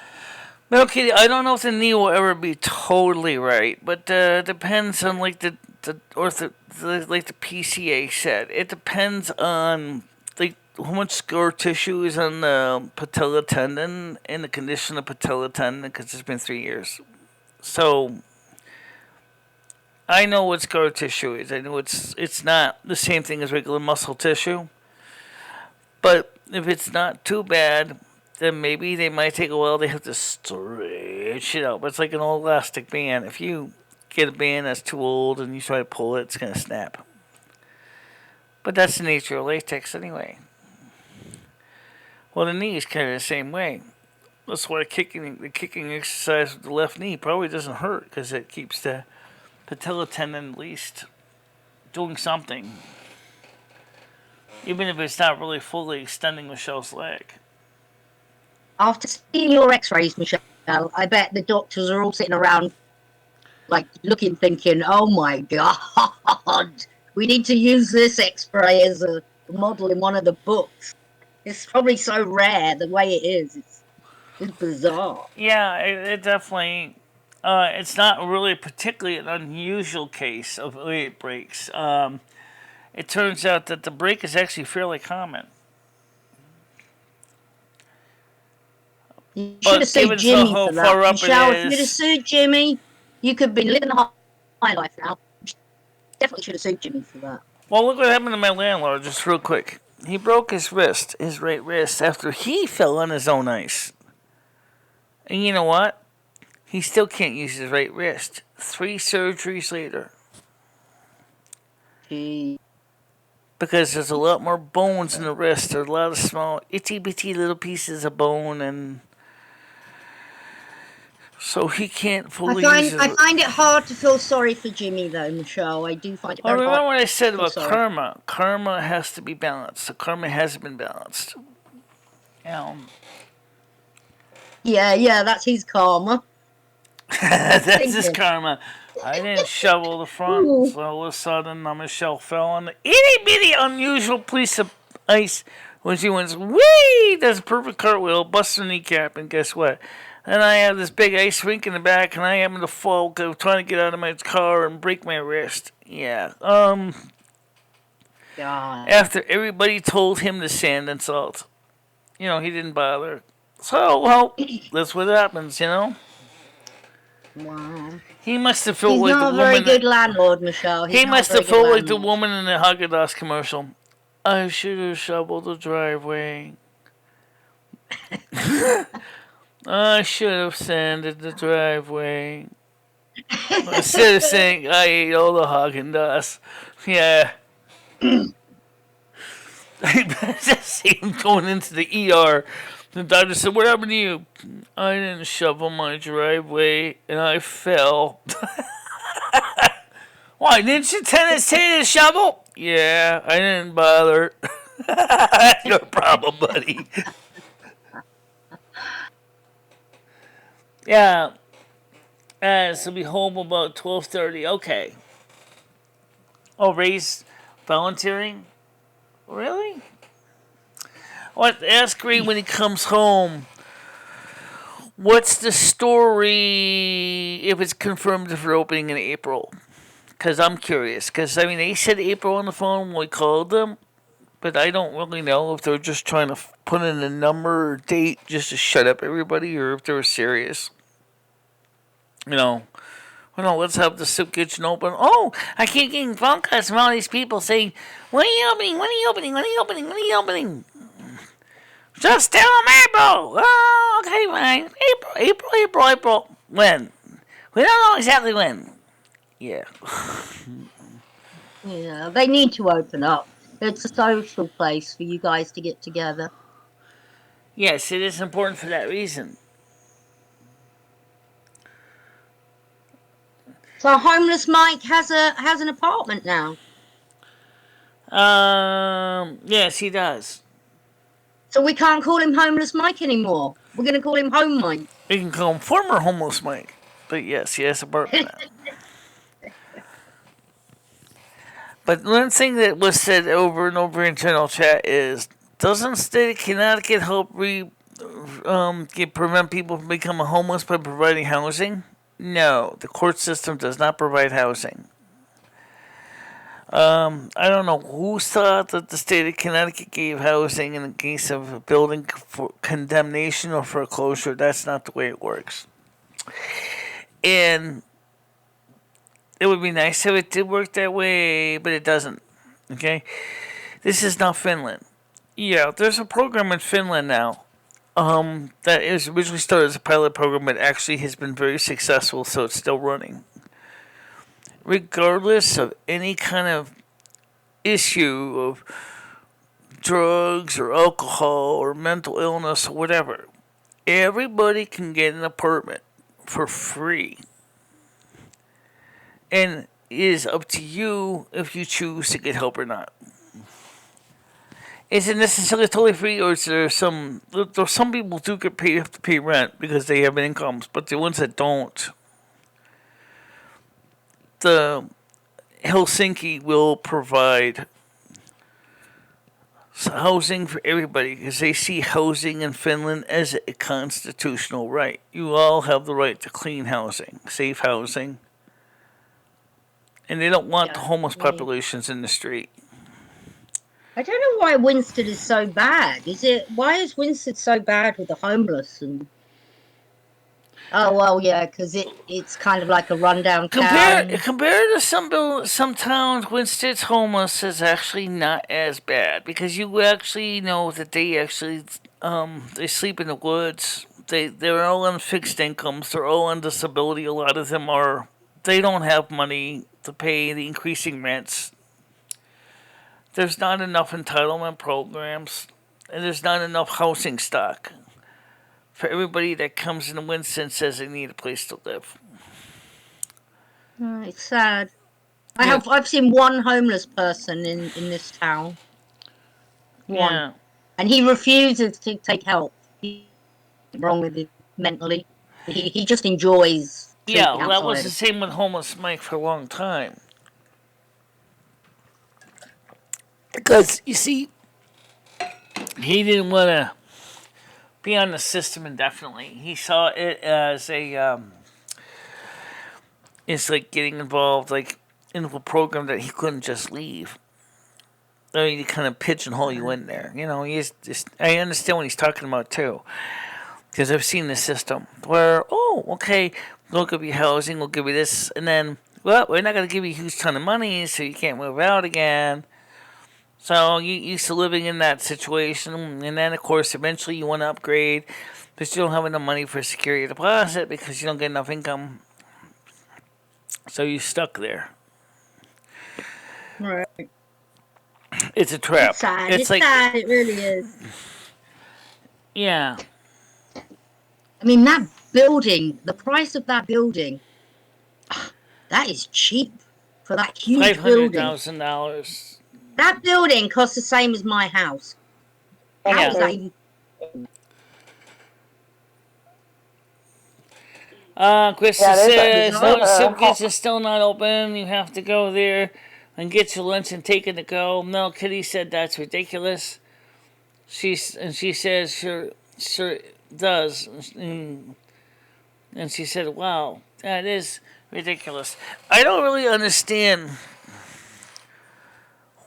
Okay, I don't know if the knee will ever be totally right, but depends on like like the PCA said. It depends on like how much scar tissue is on the patella tendon and the condition of patella tendon because it's been 3 years. So I know what scar tissue is. I know it's not the same thing as regular muscle tissue, but if it's not too bad, then maybe they might take a while. They have to stretch it out. But it's like an old elastic band. If you get a band that's too old and you try to pull it, it's going to snap. But that's the nature of latex anyway. Well, the knee is kind of the same way. That's why the kicking exercise with the left knee probably doesn't hurt because it keeps the patella tendon at least doing something. Even if it's not really fully extending Michelle's leg. After seeing your x-rays, Michelle, I bet the doctors are all sitting around like looking, thinking, oh my God, we need to use this x-ray as a model in one of the books. It's probably so rare the way it is. It's bizarre. Yeah, it definitely. It's not really particularly an unusual case of late breaks. It turns out that the break is actually fairly common. You should have sued Jimmy for that. Michelle, if you'd have sued Jimmy, you could be living a high life now. Definitely should have sued Jimmy for that. Well, look what happened to my landlord, just real quick. He broke his right wrist, after he fell on his own ice. And you know what? He still can't use his right wrist. 3 surgeries later. Gee. Because there's a lot more bones in the wrist. There's a lot of small, itty bitty little pieces of bone, and so he can't fully use his... I find it hard to feel sorry for Jimmy, though, Michelle. I do find it very hard. Remember what I said about karma? Karma has to be balanced. So karma hasn't been balanced. Yeah, that's his karma. That's his karma. I didn't shovel the front, so all of a sudden Michelle fell on the itty bitty unusual piece of ice when she went, whee! Does a perfect cartwheel, busts her kneecap, and guess what? Then I have this big ice rink in the back, and I happen to fall trying to get out of my car and break my wrist. Yeah. God. After everybody told him to sand and salt, he didn't bother. So, well, that's what happens, Wow. He must have felt He's like not the a very woman. good landlord, Michelle. He must have felt like the woman in the Haagen-Dazs commercial. I should have shoveled the driveway. I should have sanded the driveway. Instead of saying I ate all the Haagen-Dazs. Yeah. I just see him going into the ER. The doctor said, "What happened to you?" "I didn't shovel my driveway and I fell." "Why, didn't your tenant say to shovel?" "Yeah, I didn't bother." "That's your problem, buddy." Yeah, so be home about 12:30. Okay. Oh, Ray's volunteering? Really? What? Ask Ray when he comes home. What's the story if it's confirmed for opening in April? Because I'm curious. Because, I mean, they said April on the phone when we called them, but I don't really know if they're just trying to put in a number or date just to shut up everybody or if they're serious. You know, well, no, let's have the soup kitchen open. Oh, I keep getting phone calls from all these people saying, "When are you opening? When are you opening? When are you opening? When are you opening?" "Just tell them April." "Oh, okay, fine. April. When? We don't know exactly when." Yeah. Yeah, they need to open up. It's a social place for you guys to get together. Yes, it is important for that reason. So homeless Mike has an apartment now. Yes, he does. So we can't call him homeless Mike anymore. We're gonna call him Home Mike. We can call him former homeless Mike. But yes, he has a apartment now. But one thing that was said over and over in general chat is, doesn't state of Connecticut help prevent people from becoming homeless by providing housing? No, the court system does not provide housing. I don't know who thought that the state of Connecticut gave housing in the case of a building for condemnation or foreclosure. That's not the way it works. And it would be nice if it did work that way, but it doesn't. Okay? This is not Finland. Yeah, there's a program in Finland now that is originally started as a pilot program, but actually has been very successful, so it's still running. Regardless of any kind of issue of drugs or alcohol or mental illness or whatever, everybody can get an apartment for free. And it is up to you if you choose to get help or not. Is it necessarily totally free, or is there some people do get paid, have to pay rent because they have incomes, but the ones that don't, the Helsinki will provide housing for everybody because they see housing in Finland as a constitutional right. You all have the right to clean housing, safe housing, and they don't want the homeless populations in the street. I don't know why Winston is so bad. Why is Winston so bad with the homeless? And oh well, yeah, because it's kind of like a rundown town. Compared to some towns, Winston's homeless is actually not as bad because you actually know that they sleep in the woods. They're all on fixed incomes. They're all on disability. A lot of them are. They don't have money to pay the increasing rents. There's not enough entitlement programs, and there's not enough housing stock for everybody that comes into Winston and says they need a place to live. It's sad. I've seen one homeless person in this town. One. Yeah. And he refuses to take help. He's wrong with him mentally. He just enjoys. Yeah, well, that was the same with homeless Mike for a long time. Because, you see, he didn't want to be on the system indefinitely. He saw it as it's like getting involved into a program that he couldn't just leave. I mean, you kind of pigeonhole you in there. You know, I understand what he's talking about, too. Because I've seen the system where, okay, we'll give you housing, we'll give you this, and then, well, we're not going to give you a huge ton of money, so you can't move out again. So you used to living in that situation, and then of course eventually you want to upgrade, but you don't have enough money for a security deposit because you don't get enough income. So you're stuck there. Right. It's a trap. It's sad. It's It's like, sad. It really is. yeah, I mean, that building, the price of that building, that is cheap for that five huge hundred building. thousand dollars. That building costs the same as my house. Thanks How Yeah. is that for even? Krista yeah. There's says, Bizarre. no, a soup whole, kitchen is still not open. You have to go there and get your lunch and take it to go. No, Kitty said that's ridiculous. She says, sure does. And she said, wow, that is ridiculous. I don't really understand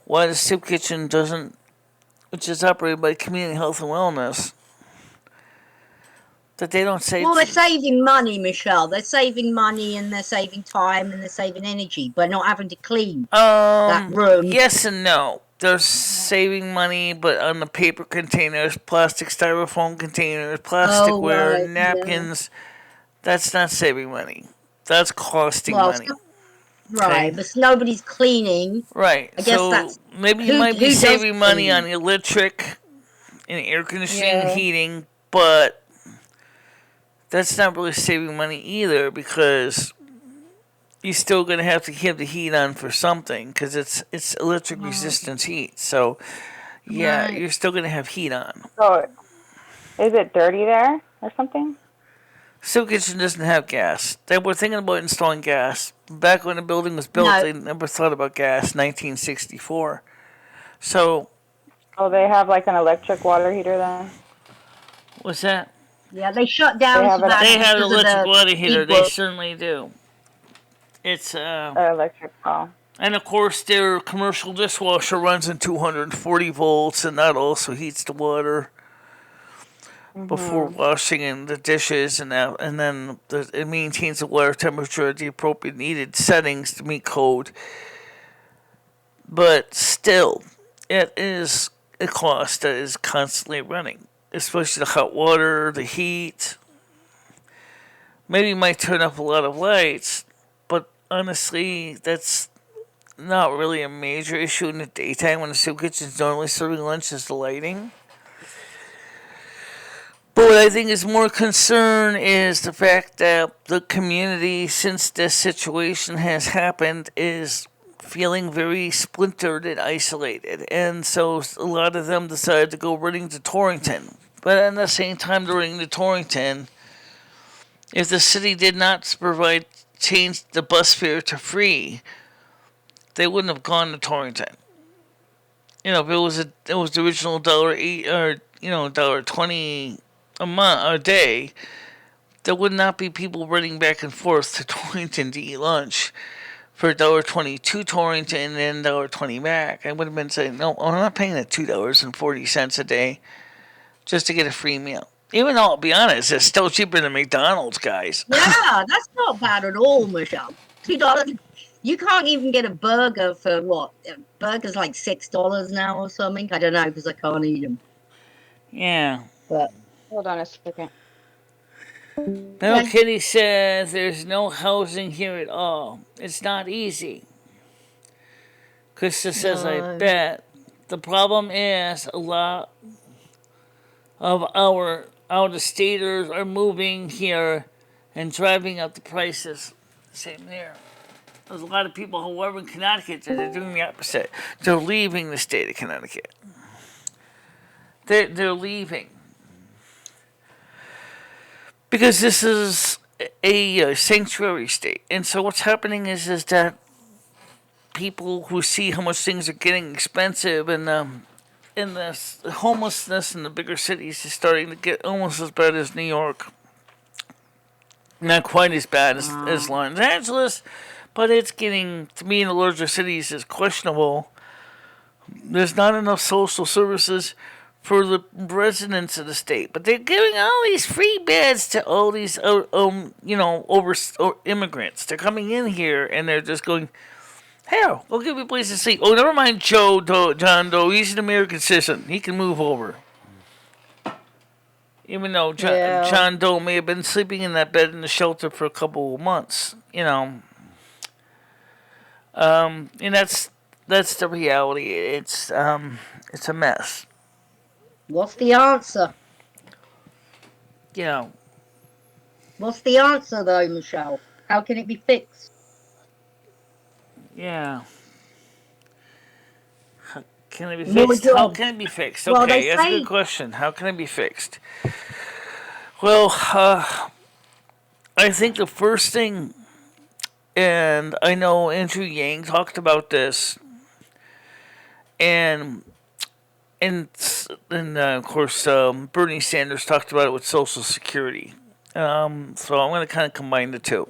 why the soup kitchen doesn't, which is operated by Community Health and Wellness, that they don't say. Well, they're saving money, Michelle. They're saving money and they're saving time and they're saving energy by not having to clean that room. Yes and no. They're saving money, but on the paper containers, plastic styrofoam containers, Oh, plasticware, right. Yeah. napkins, that's not saving money. That's costing Well, money. right. Okay? But nobody's cleaning. Right. I guess So that's maybe you who might be does saving money on clean. electric and air conditioning and Yeah. heating, but that's not really saving money either because you're still going to have the heat on for something because it's electric resistance heat. So yeah, Right. you're still going to have heat on. so is it dirty there or something? Soup kitchen doesn't have gas. They were thinking about installing gas back when the building was built. No. They never thought about gas. 1964. So Oh, they have like an electric water heater then. what's that? Yeah, they shut They down have to an that They have an because of electric the water heater. heat They work. certainly do. It's electric. Oh. and of course their commercial dishwasher runs in 240 volts, and that also heats the water before washing in the dishes, and then it maintains the water temperature at the appropriate needed settings to meet code. But still, it is a cost that is constantly running, especially the hot water, the heat. Maybe you might turn up a lot of lights, but honestly, that's not really a major issue in the daytime when the soup kitchen's normally serving lunch is the lighting. But what I think is more concern is the fact that the community, since this situation has happened, is feeling very splintered and isolated. And so a lot of them decided to go running to Torrington. But at the same time, they're running to Torrington, if the city did not change the bus fare to free, they wouldn't have gone to Torrington. If it was the original $1.08 or $1.20 a month or a day, there would not be people running back and forth to Torrington to eat lunch for $1.20 to Torrington and $1.20 back. I would have been saying, no, I'm not paying that $2.40 a day just to get a free meal. Even though, I'll be honest, it's still cheaper than McDonald's, guys. Yeah, that's not bad at all, Michelle. $2. You can't even get a burger for what? Burgers like $6 now or something. I don't know because I can't eat them. Yeah. But Hold on a second. No, okay. Kitty says there's no housing here at all. It's not easy. Krista says, I No. bet. The problem is a lot of our out-of-staters are moving here and driving up the prices. Same there. There's a lot of people, however, in Connecticut that are doing the opposite. They're leaving the state of Connecticut. They're leaving. Because this is a sanctuary state. And so what's happening is that people who see how much things are getting expensive and the homelessness in the bigger cities is starting to get almost as bad as New York. Not quite as bad as Los Angeles, but it's getting, to me, in the larger cities is questionable. There's not enough social services for the residents of the state, but they're giving all these free beds to all these, immigrants. They're coming in here and they're just going, "Here, we'll give you a place to sleep. Oh, never mind John Doe. He's an American citizen. He can move over." Even though John Doe may have been sleeping in that bed in the shelter for a couple of months, and that's that's the reality. It's a mess. What's the answer? You know, What's the answer, though, Michelle? How can it be fixed? yeah. Can it be More fixed? How jobs. can it be fixed? Well, they Okay, that's a good say, question. How can it be fixed? Well, I think the first thing, and I know Andrew Yang talked about this, and and of course Bernie Sanders talked about it with Social Security. So I'm going to kind of combine the two.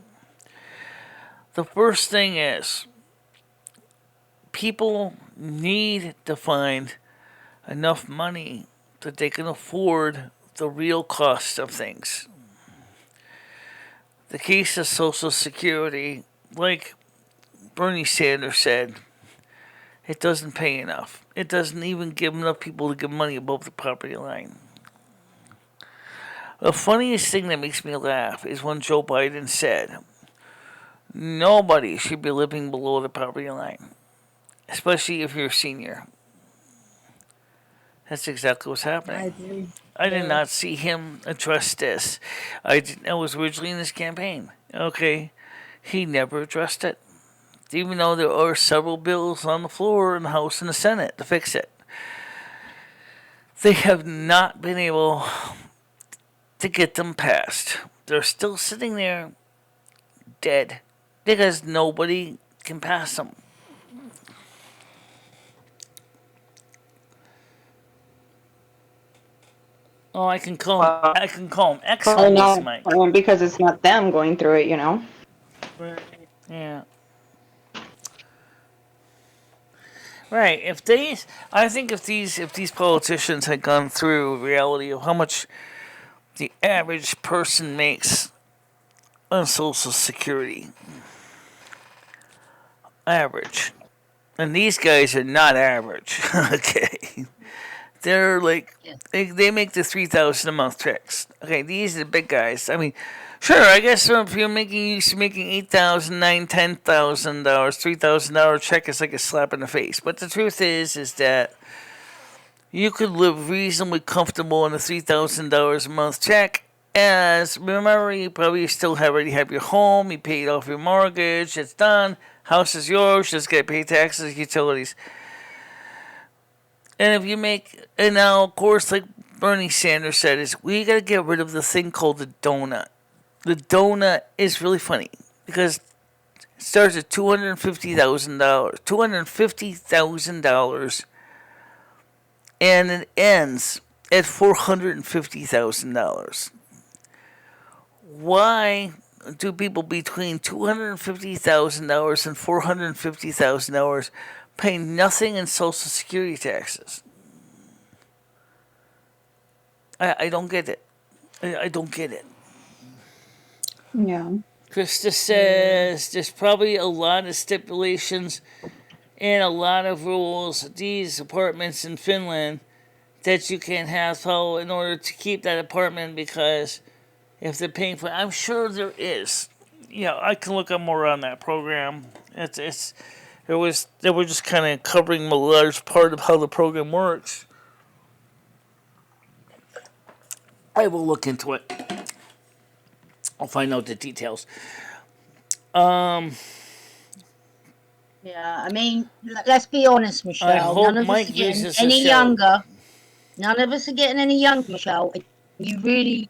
The first thing is people need to find enough money that they can afford the real cost of things. The case of Social Security, like Bernie Sanders said, it doesn't pay enough. It doesn't even give enough people to get money above the poverty line. The funniest thing that makes me laugh is when Joe Biden said, nobody should be living below the poverty line, especially if you're a senior. That's exactly what's I happening. agree. I did Yeah. not see him address this. I was originally in his campaign. Okay, he never addressed it, even though there are several bills on the floor in the House and the Senate to fix it. They have not been able to get them passed. They're still sitting there dead because nobody can pass them. Oh, I can call him. Well, I can call him probably X-Homeless not, Mike. because it's not them going through it, Right. Yeah. Right. I think if these politicians had gone through reality of how much the average person makes on Social Security, average, and these guys are not average. Okay, they're like Yeah. they make the 3,000 a month checks. Okay, these are the big guys. I mean, sure, I guess if you're used to making $8,000, $9,000, $10,000, $3,000 check is like a slap in the face. But the truth is that you could live reasonably comfortable on a $3,000 a month check. As remember, you probably still already have your home. You paid off your mortgage. It's done. House is yours. Just got to pay taxes, utilities. And if you make, and now of course, like Bernie Sanders said, is we got to get rid of the thing called the donut. The donut is really funny because it starts at $250,000, $250,000, and it ends at $450,000. Why do people between $250,000 and $450,000 pay nothing in Social Security taxes? I don't get it. I don't get it. Yeah. Krista Yeah. says there's probably a lot of stipulations and a lot of rules. These apartments in Finland that you can have follow in order to keep that apartment because if they're paying for it, I'm sure there is. Yeah, I can look up more on that program. They were just kind of covering a large part of how the program works. I will look into it. I'll find out the details. Yeah. I mean, let's be honest, I Michelle. None hope of us are Mike getting uses the any show. younger. None of us are getting any younger, Michelle. You really,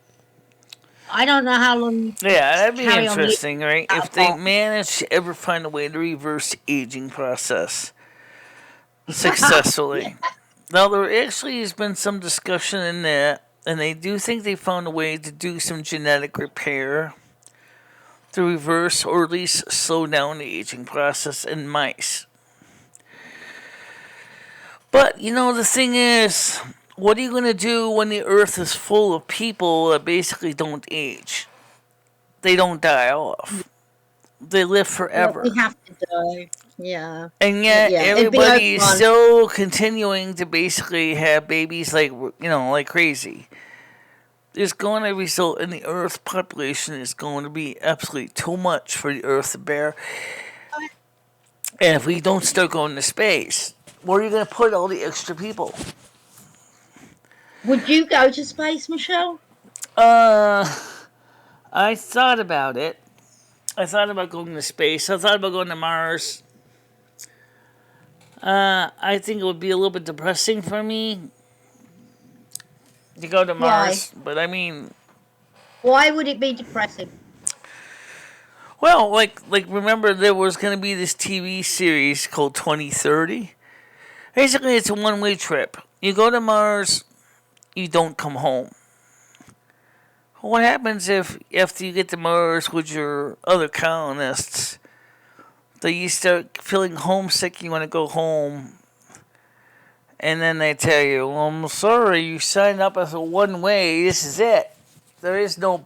I don't know how long you can Yeah, that'd be carry on living interesting, right? that If they apart. manage to ever find a way to reverse the aging process successfully. Now, there actually has been some discussion in that, and they do think they found a way to do some genetic repair to reverse or at least slow down the aging process in mice. But, the thing is, what are you going to do when the earth is full of people that basically don't age? They don't die off. They live Yeah, we forever. have to die. Yeah. And yet Yeah, it'd be everybody is over. still continuing to basically have babies like crazy. There's going to result in the Earth population is going to be absolutely too much for the Earth to bear. And if we don't start going to space, where are you going to put all the extra people? Would you go to space, Michelle? Uh, I thought about it. I thought about going to space. I thought about going to Mars. I think it would be a little bit depressing for me to go to Why? Mars. But I mean, Why would it be depressing? well, like remember there was going to be this TV series called 2030. Basically, it's a one-way trip. You go to Mars, you don't come home. What happens if after you get to Mars with your other colonists, that you start feeling homesick, you want to go home, and then they tell you, well, I'm sorry, you signed up as a one-way, this is it. There is no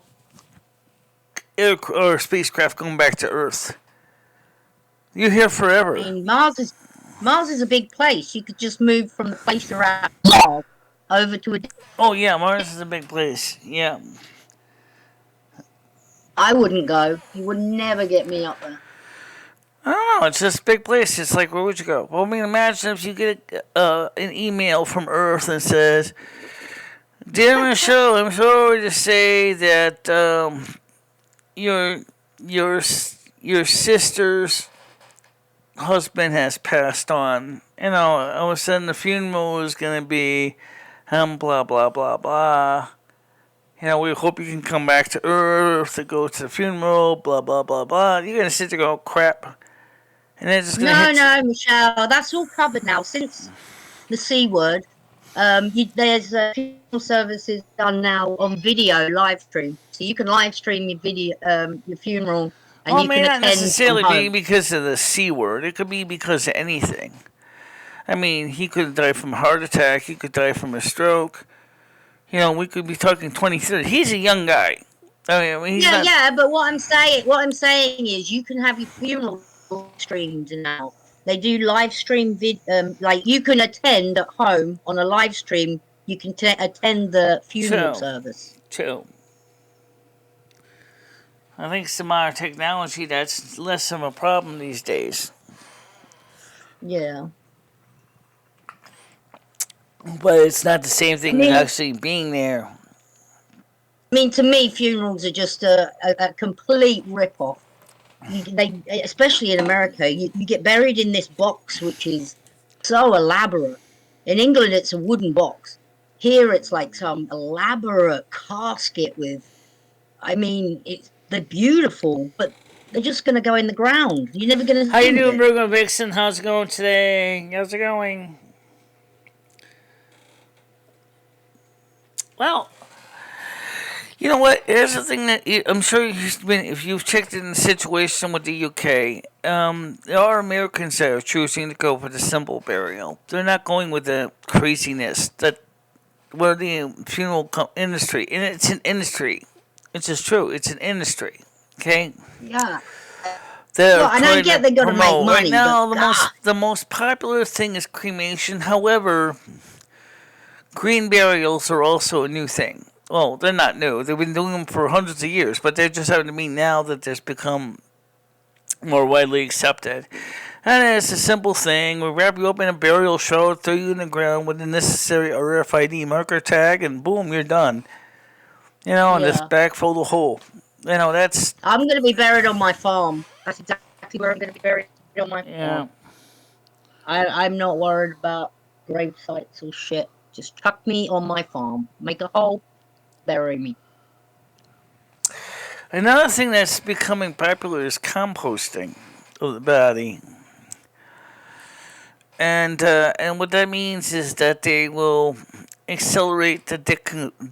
air or spacecraft going back to Earth. You're here I forever. mean, Mars is a big place. You could just move from the place around Mars over to a. Oh yeah, Mars is a big place. Yeah. I wouldn't go. You would never get me up there. I don't know. It's just a big place. It's like, where would you go? Well, I mean, imagine if you get an email from Earth that says, "Dear Michelle, I'm sorry to say that your your your sister's husband has passed on. You know, all of a sudden the funeral is gonna be, blah blah blah blah. You know, we hope you can come back to Earth to go to the funeral, blah blah blah blah." You're gonna sit there and go, crap. And they're just gonna No, hit you. no, Michelle, that's all covered now. Since the C word, there's funeral services done now on video live stream, so you can live stream your video, your funeral, and Well, it you may can not attend from necessarily be home. because of the C word. It could be because of anything. I mean, he could die from a heart attack. He could die from a stroke. You know, we could be talking 2030. He's a young guy. I mean, he's Yeah, not. yeah, but what I'm saying is, you can have your funeral streamed now. They do live stream like you can attend at home on a live stream. You can attend the funeral True. service. True. I think some modern technology that's less of a problem these days. Yeah. But it's not the same I thing as mean, actually being there. to me, funerals are just a complete rip-off. They, especially in America, you get buried in this box, which is so elaborate. In England, it's a wooden box. Here, it's like some elaborate casket with. I mean, they're beautiful, but they're just going to go in the ground. You're never going to How see you them doing, again. Bruno Vixen? How's it going today? How's it going? Well, you know what? Here's the thing that I'm sure if you've checked in the situation with the UK, there are Americans that are choosing to go for the simple burial. They're not going with the craziness that where the funeral industry, and it's an industry. It's just true. It's an industry. Okay, Yeah. they're Well, and I trying get to they got to make promote right money, but now. God, The most popular thing is cremation. However, green burials are also a new thing. Well, they're not new. They've been doing them for hundreds of years, but they're just having to mean now that there's become more widely accepted. And it's a simple thing. We wrap you up in a burial shroud, throw you in the ground with the necessary RFID marker tag, and boom, you're done. You know, and this yeah. bag full of hole. You know, that's I'm going to be buried on my farm. That's exactly where I'm going to be buried, on my yeah. farm. I'm not worried about grave sites or shit. Just chuck me on my farm. Make a hole, bury me. Another thing that's becoming popular is composting of the body. And what that means is that they will accelerate the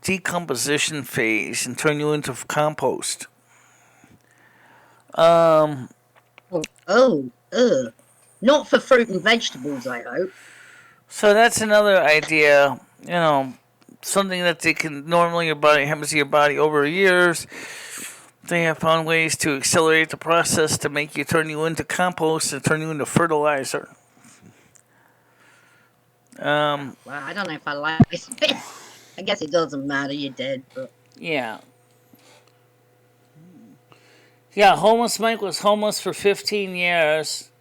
decomposition phase and turn you into compost. Um, Oh, ugh. Not for fruit and vegetables, I hope. so that's another idea. You know, something that they can normally your body happens to your body over years. They have found ways to accelerate the process to make you turn you into compost and turn you into fertilizer. Well, I don't know if I like this. I guess it doesn't matter. You're dead, but Yeah. Yeah, homeless Mike was homeless for 15 years.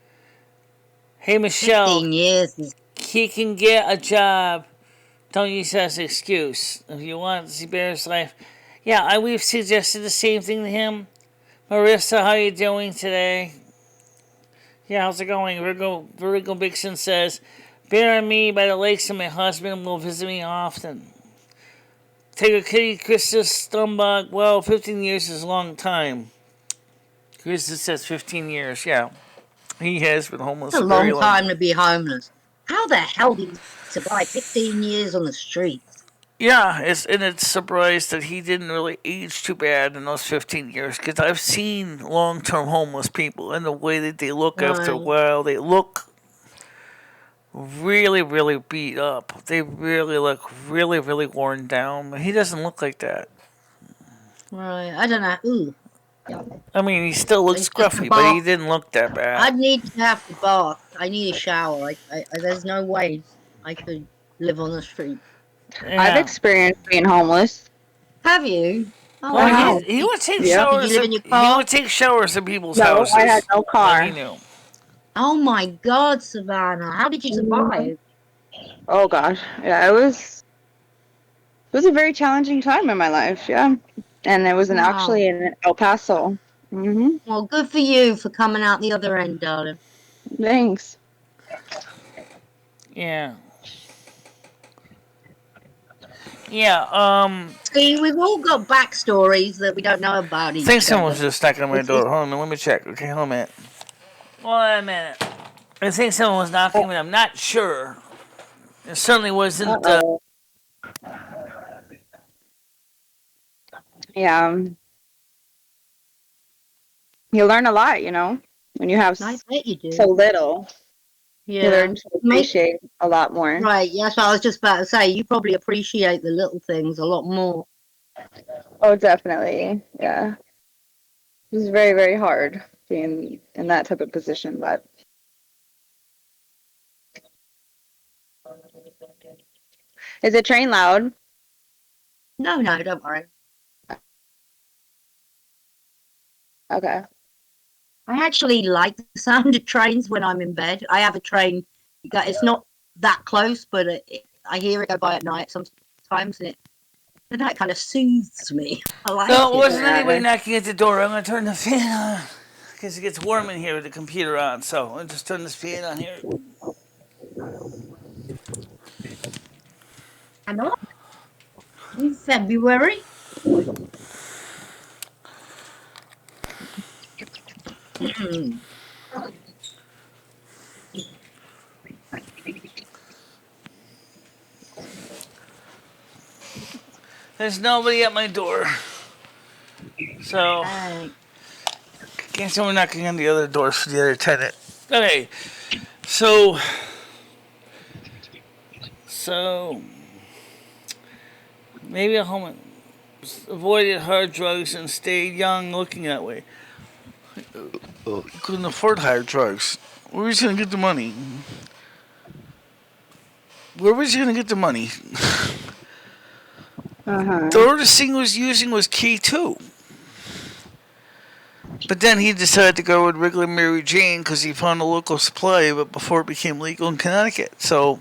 Hey, Michelle, 15 years is... he can get a job. Don't use that as an excuse. If you want to see Bear's life, yeah, we've suggested the same thing to him. Marissa, how you doing today? Yeah, how's it going? Virgo Bixon says, Bear and me by the lakes and my husband will visit me often. Tiger Kitty, Krista Stumbug, well, 15 years is a long time. Krista says 15 years, yeah. He has been homeless It's a a very long long time to be homeless. How the hell did he survive 15 years on the streets? Yeah, it's surprised that he didn't really age too bad in those 15 years, because I've seen long-term homeless people and the way that they look after a Right, while. They look really, really beat up. They really look really, really worn down. But he doesn't look like that. right. I don't know. Ooh, yeah. I mean, he still looks It's just the scruffy, but bath. he didn't look that bad. I'd need to have the bath. I need a shower. There's no way I could live on the street. I've Yeah. experienced being homeless. Have you? Oh, Well, Uh-huh. wow. he would take Yep. Did you showers. live in your He car? would take showers at people's No, houses. I had no That car. he knew. Oh my God, Savannah. How did you survive? Oh gosh, yeah, it was a very challenging time in my life. Yeah, and it was Wow. actually in El Paso. Well, good for you for coming out the other end, darling. Thanks. Yeah. Yeah, See, we've all got backstories that we don't know about I each think other. someone's just knocking on my It's door. Hold on, let me check. Okay, hold on a minute. 1 minute. I think someone was knocking, but I'm not sure. It certainly wasn't. Uh-oh. Yeah, you learn a lot, when you have I bet you so do. little. You Yeah. learn to appreciate a lot more. Right. That's what I was just about to say. You probably appreciate the little things a lot more. Oh, definitely. Yeah, it was very, very hard being in that type of position, but. Is the train loud? No, don't worry. Okay. I actually like the sound of trains when I'm in bed. I have a train. It's not that close, but I hear it go by at night sometimes, and that kind of soothes me. I like No, it it. wasn't Yeah. anybody knocking at the door. I'm going to turn the fan on because it gets warm in here with the computer on. So I'll just turn this fan on here. I know. In February. There's nobody at my door. So, can't someone knocking on the other doors for the other tenant. Okay, so maybe a home avoided hard drugs and stayed young looking that way. Couldn't afford hard drugs. Where was he gonna get the money? Where was he gonna get the money? The hardest thing he was using was K2. But then he decided to go with regular Mary Jane because he found a local supply of it before it became legal in Connecticut. So,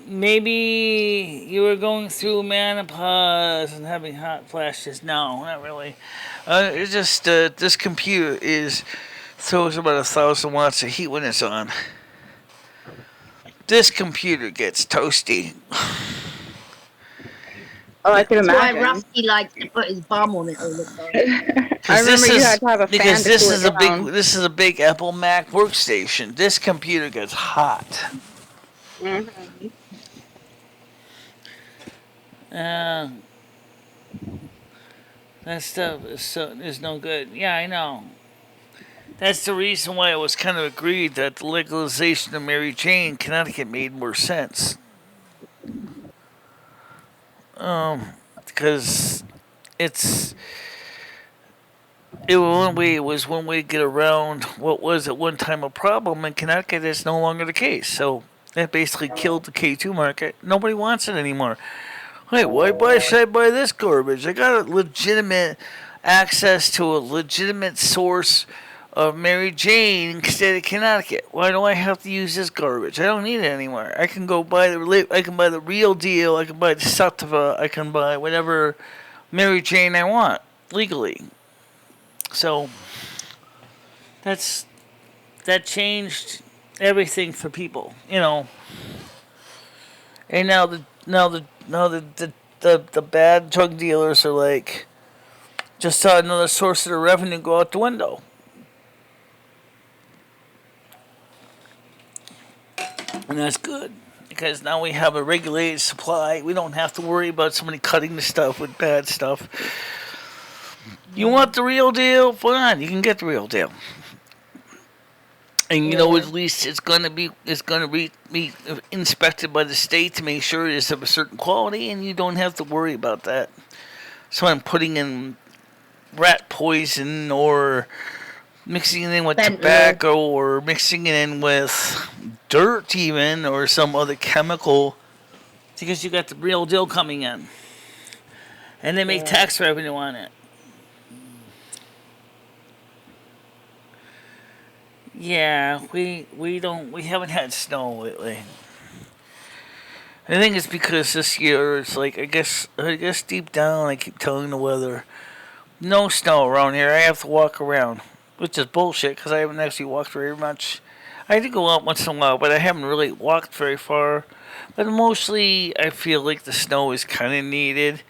maybe you were going through menopause and having hot flashes. No, not really. It's just this computer throws about 1,000 watts of heat when it's on. This computer gets toasty. Oh, I could That's why imagine. Rusty likes to put his bum on it all the time. I remember you had to have a fan because to this cool is it a big down. this is a big Apple Mac workstation. This computer gets hot. That stuff is no good. Yeah, I know. That's the reason why it was kind of agreed that the legalization of Mary Jane in Connecticut made more sense. Because it was one way to get around what was at one time a problem in Connecticut is no longer the case. So that basically killed the K2 market. Nobody wants it anymore. Wait, should I buy this garbage? I got a legitimate access to a legitimate source of Mary Jane in state of Connecticut. Why do I have to use this garbage? I don't need it anymore. I can go buy the real deal. I can buy the Sattva. I can buy whatever Mary Jane I want legally. So that changed everything for people, And now the bad drug dealers are like, just saw another source of their revenue go out the window. And that's good, because now we have a regulated supply. We don't have to worry about somebody cutting the stuff with bad stuff. You want the real deal? Fine, you can get the real deal. And at least it's gonna be inspected by the state to make sure it's of a certain quality, and you don't have to worry about that. So I'm putting in rat poison, or mixing it in with tobacco, or mixing it in with dirt even, or some other chemical, because you got the real deal coming in. And they make tax revenue on it. Yeah, we haven't had snow lately. I think it's because this year it's like I guess deep down I keep telling the weather, no snow around here. I have to walk around, which is bullshit because I haven't actually walked very much. I did go out once in a while, but I haven't really walked very far. But mostly I feel like the snow is kind of needed,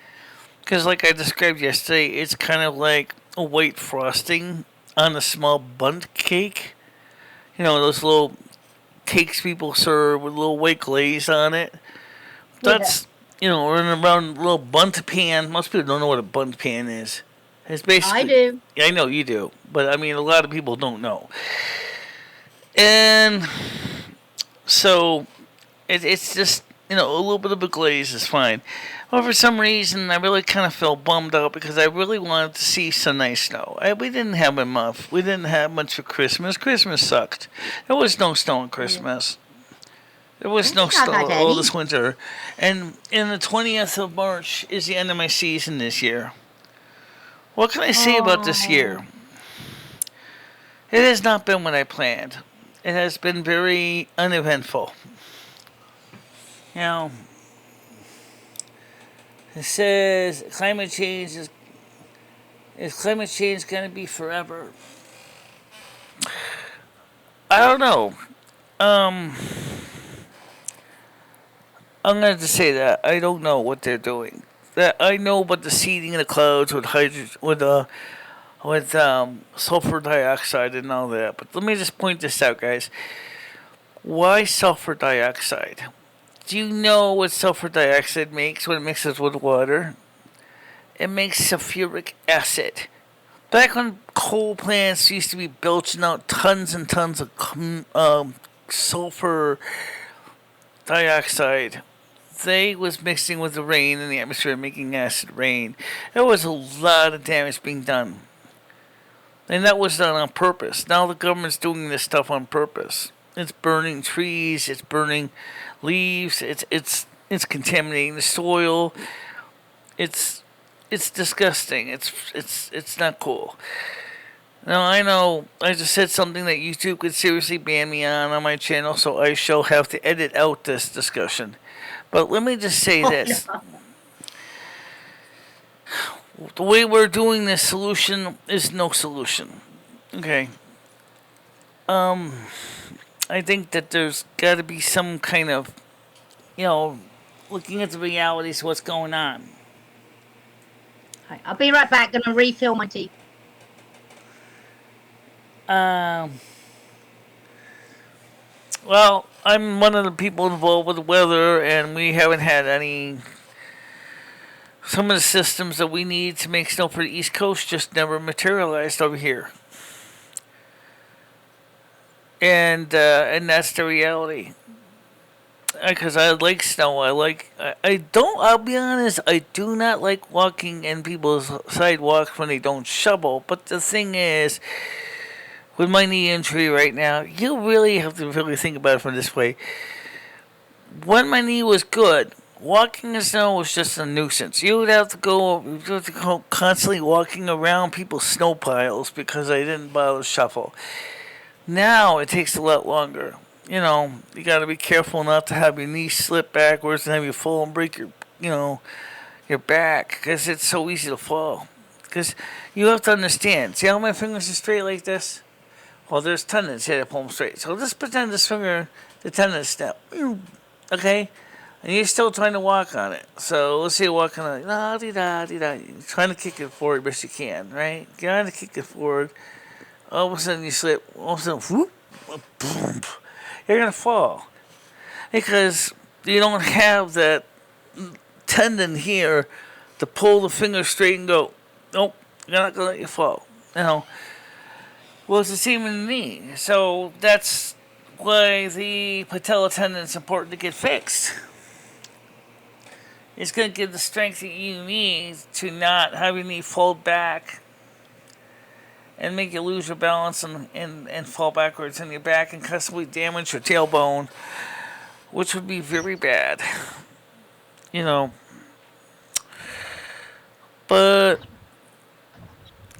because like I described yesterday, it's kind of like a white frosting on a small bundt cake. Those little cakes people serve with a little white glaze on it. That's, running around a little bundt pan. Most people don't know what a bundt pan is. It's basically... I do. I know you do. But, a lot of people don't know. And so, it's just, a little bit of a glaze is fine. Well, for some reason, I really kind of felt bummed out because I really wanted to see some nice snow. We didn't have enough. We didn't have much for Christmas. Christmas sucked. There was no snow on Christmas. There was no snow all this winter. And the 20th of March is the end of my season this year. What can I say about this year? It has not been what I planned. It has been very uneventful. It says climate change is climate change going to be forever? I don't know. I'm going to say that I don't know what they're doing. That I know about the seeding in the clouds with sulfur dioxide and all that. But let me just point this out, guys. Why sulfur dioxide? Do you know what sulfur dioxide makes when it mixes with water? It makes sulfuric acid. Back when coal plants used to be belching out tons and tons of sulfur dioxide, they was mixing with the rain in the atmosphere, making acid rain. There was a lot of damage being done. And that was done on purpose. Now the government's doing this stuff on purpose. It's burning trees, it's burning leaves, it's contaminating the soil. It's disgusting. It's not cool. Now I know I just said something that YouTube could seriously ban me on my channel, so I shall have to edit out this discussion. But let me just say this. No. The way we're doing this solution is no solution. Okay. I think that there's got to be some kind of, looking at the realities of what's going on. I'll be right back. Gonna refill my tea. Well, I'm one of the people involved with the weather, and we haven't had any. Some of the systems that we need to make snow for the East Coast just never materialized over here. And that's the reality. Because I like snow. I'll be honest, I do not like walking in people's sidewalks when they don't shovel. But the thing is, with my knee injury right now, you really have to really think about it from this way. When my knee was good, walking in snow was just a nuisance. You would have to go constantly walking around people's snow piles because I didn't bother to shuffle. Now it takes a lot longer. You got to be careful not to have your knees slip backwards and have you fall and break your back because it's so easy to fall. Because you have to understand. See how my fingers are straight like this? Well, there's tendons here that pull them straight. So just pretend this finger, the tendon snap. Okay? And you're still trying to walk on it. So let's say you're walking on it. You're trying to kick it forward best you can, right? You're trying to kick it forward. All of a sudden you slip. All of a sudden, whoop, boom. You're going to fall. Because you don't have that tendon here to pull the finger straight and go, nope, you're not going to let you fall. Well, it's the same in the knee. So that's why the patella tendon is important to get fixed. It's going to give the strength that you need to not have your knee fold back and make you lose your balance and fall backwards on your back and possibly damage your tailbone, which would be very bad. But,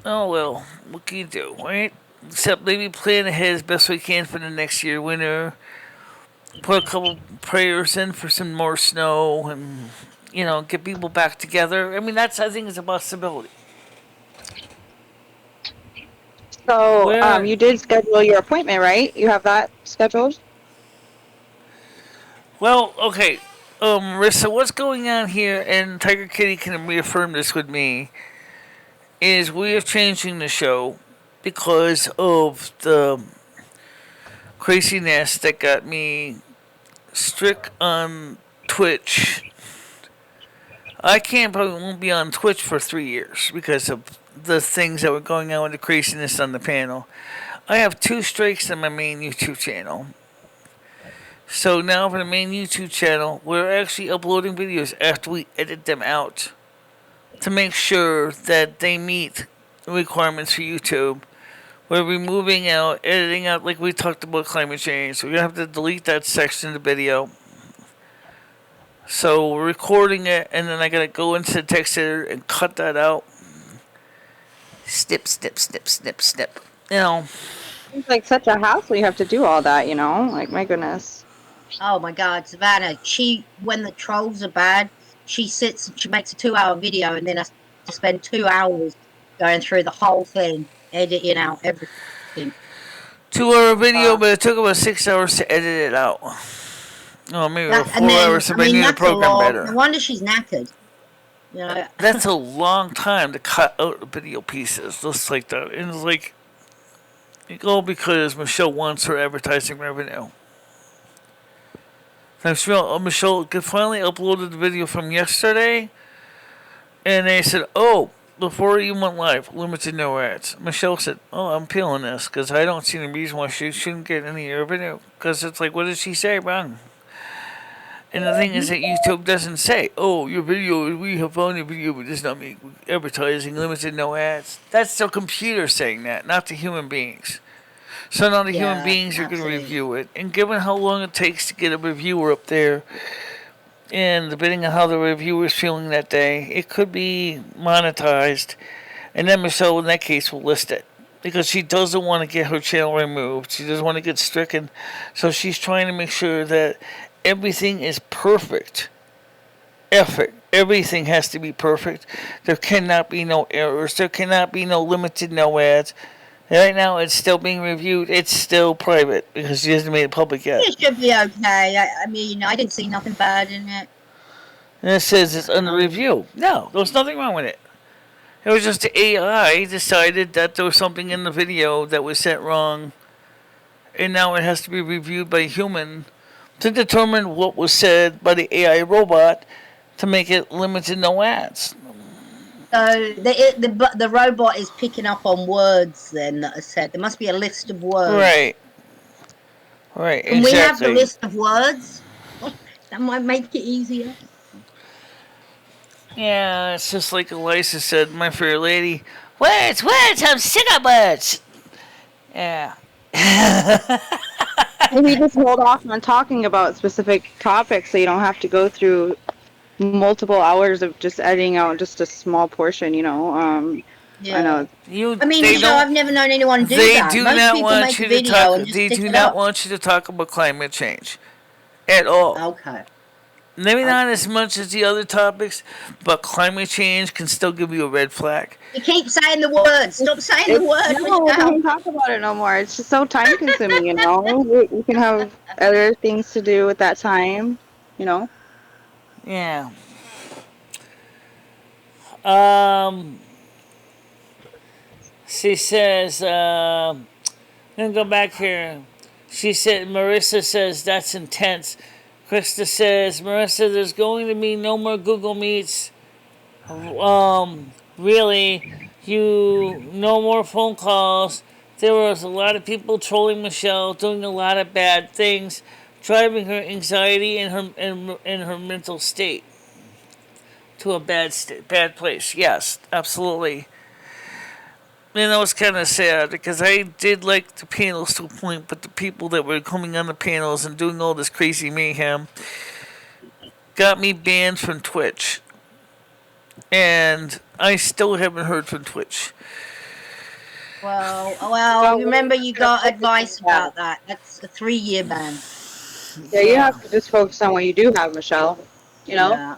oh well, what can you do, right? Except maybe plan ahead as best we can for the next year winter. Put a couple prayers in for some more snow and, get people back together. I mean, I think, is a possibility. So, you did schedule your appointment, right? You have that scheduled? Well, okay. Marissa, what's going on here, and Tiger Kitty can reaffirm this with me, is we are changing the show because of the craziness that got me strict on Twitch. I probably won't be on Twitch for 3 years because of the things that were going on with the craziness on the panel. I have 2 strikes on my main YouTube channel. So now for the main YouTube channel, we're actually uploading videos after we edit them out to make sure that they meet the requirements for YouTube. We're removing out, editing out, like we talked about climate change. So we're going to have to delete that section of the video. So we're recording it, and then I got to go into the text editor and cut that out. Snip, snip, snip, snip, snip. It's like such a hassle. You have to do all that, Like, my goodness. Oh my God, Savannah, when the trolls are bad, she sits and she makes a 2-hour video and then has to spend 2 hours going through the whole thing, editing out everything. 2-hour video, but it took about 6 hours to edit it out. Oh, maybe 4 hours to bring the program better. No wonder she's knackered. That's a long time to cut out the video pieces just like that. And it's like, all because Michelle wants her advertising revenue. Michelle finally uploaded the video from yesterday, and they said, "Oh, before you went live, limited no ads." Michelle said, "Oh, I'm peeling this because I don't see any reason why she shouldn't get any revenue." Because it's like, what did she say wrong? And the thing is that YouTube doesn't say, "Oh, your video, we have found your video, but does not make advertising, limited no ads." That's the computer saying that, not the human beings. So now the human beings are going to review it. And given how long it takes to get a reviewer up there, and depending on how the reviewer is feeling that day, it could be monetized. And then Michelle, in that case, will list it. Because she doesn't want to get her channel removed. She doesn't want to get stricken. So she's trying to make sure that everything is perfect. Everything has to be perfect. There cannot be no errors. There cannot be no limited no ads. Right now, it's still being reviewed. It's still private because she hasn't made it public yet. It should be okay. I mean, I didn't see nothing bad in it. And it says it's under review. No, there was nothing wrong with it. It was just the AI decided that there was something in the video that was set wrong, and now it has to be reviewed by a human to determine what was said by the AI robot to make it limited no ads. So the robot is picking up on words then that are said. There must be a list of words. Right. Right, Can we have the list of words? That might make it easier. Yeah, it's just like Elisa said, my fair lady. Words, I'm sick of words. Yeah. Maybe just hold off on talking about specific topics so you don't have to go through multiple hours of just editing out just a small portion, you know. I Yeah. know. I mean, They Michelle, don't. I've never known anyone do They that. do Most not people want make a you to talk. video and just They stick do it not up. want you to talk about climate change at all. Okay. Maybe not Okay. as much as the other topics, but climate change can still give you a red flag. You keep saying the word. Stop saying the It's word, no, we Michelle. can't talk about it no more. It's just so time consuming, you know. We can have other things to do with that time, you know. Yeah. Um. She says. I'm gonna go back here. She said. Marissa says that's intense. Krista says, Marissa, there's going to be no more Google Meets. Really, no more phone calls. There was a lot of people trolling Michelle, doing a lot of bad things, driving her anxiety and her mental state to a bad place. Yes, absolutely. And that was kind of sad because I did like the panels to a point, but the people that were coming on the panels and doing all this crazy mayhem got me banned from Twitch. And I still haven't heard from Twitch. Well, Well, remember you gotta got focus on advice that. about that. That's a 3-year ban. Yeah, you Yeah. have to just focus on what you do have, Michelle. You know. Yeah.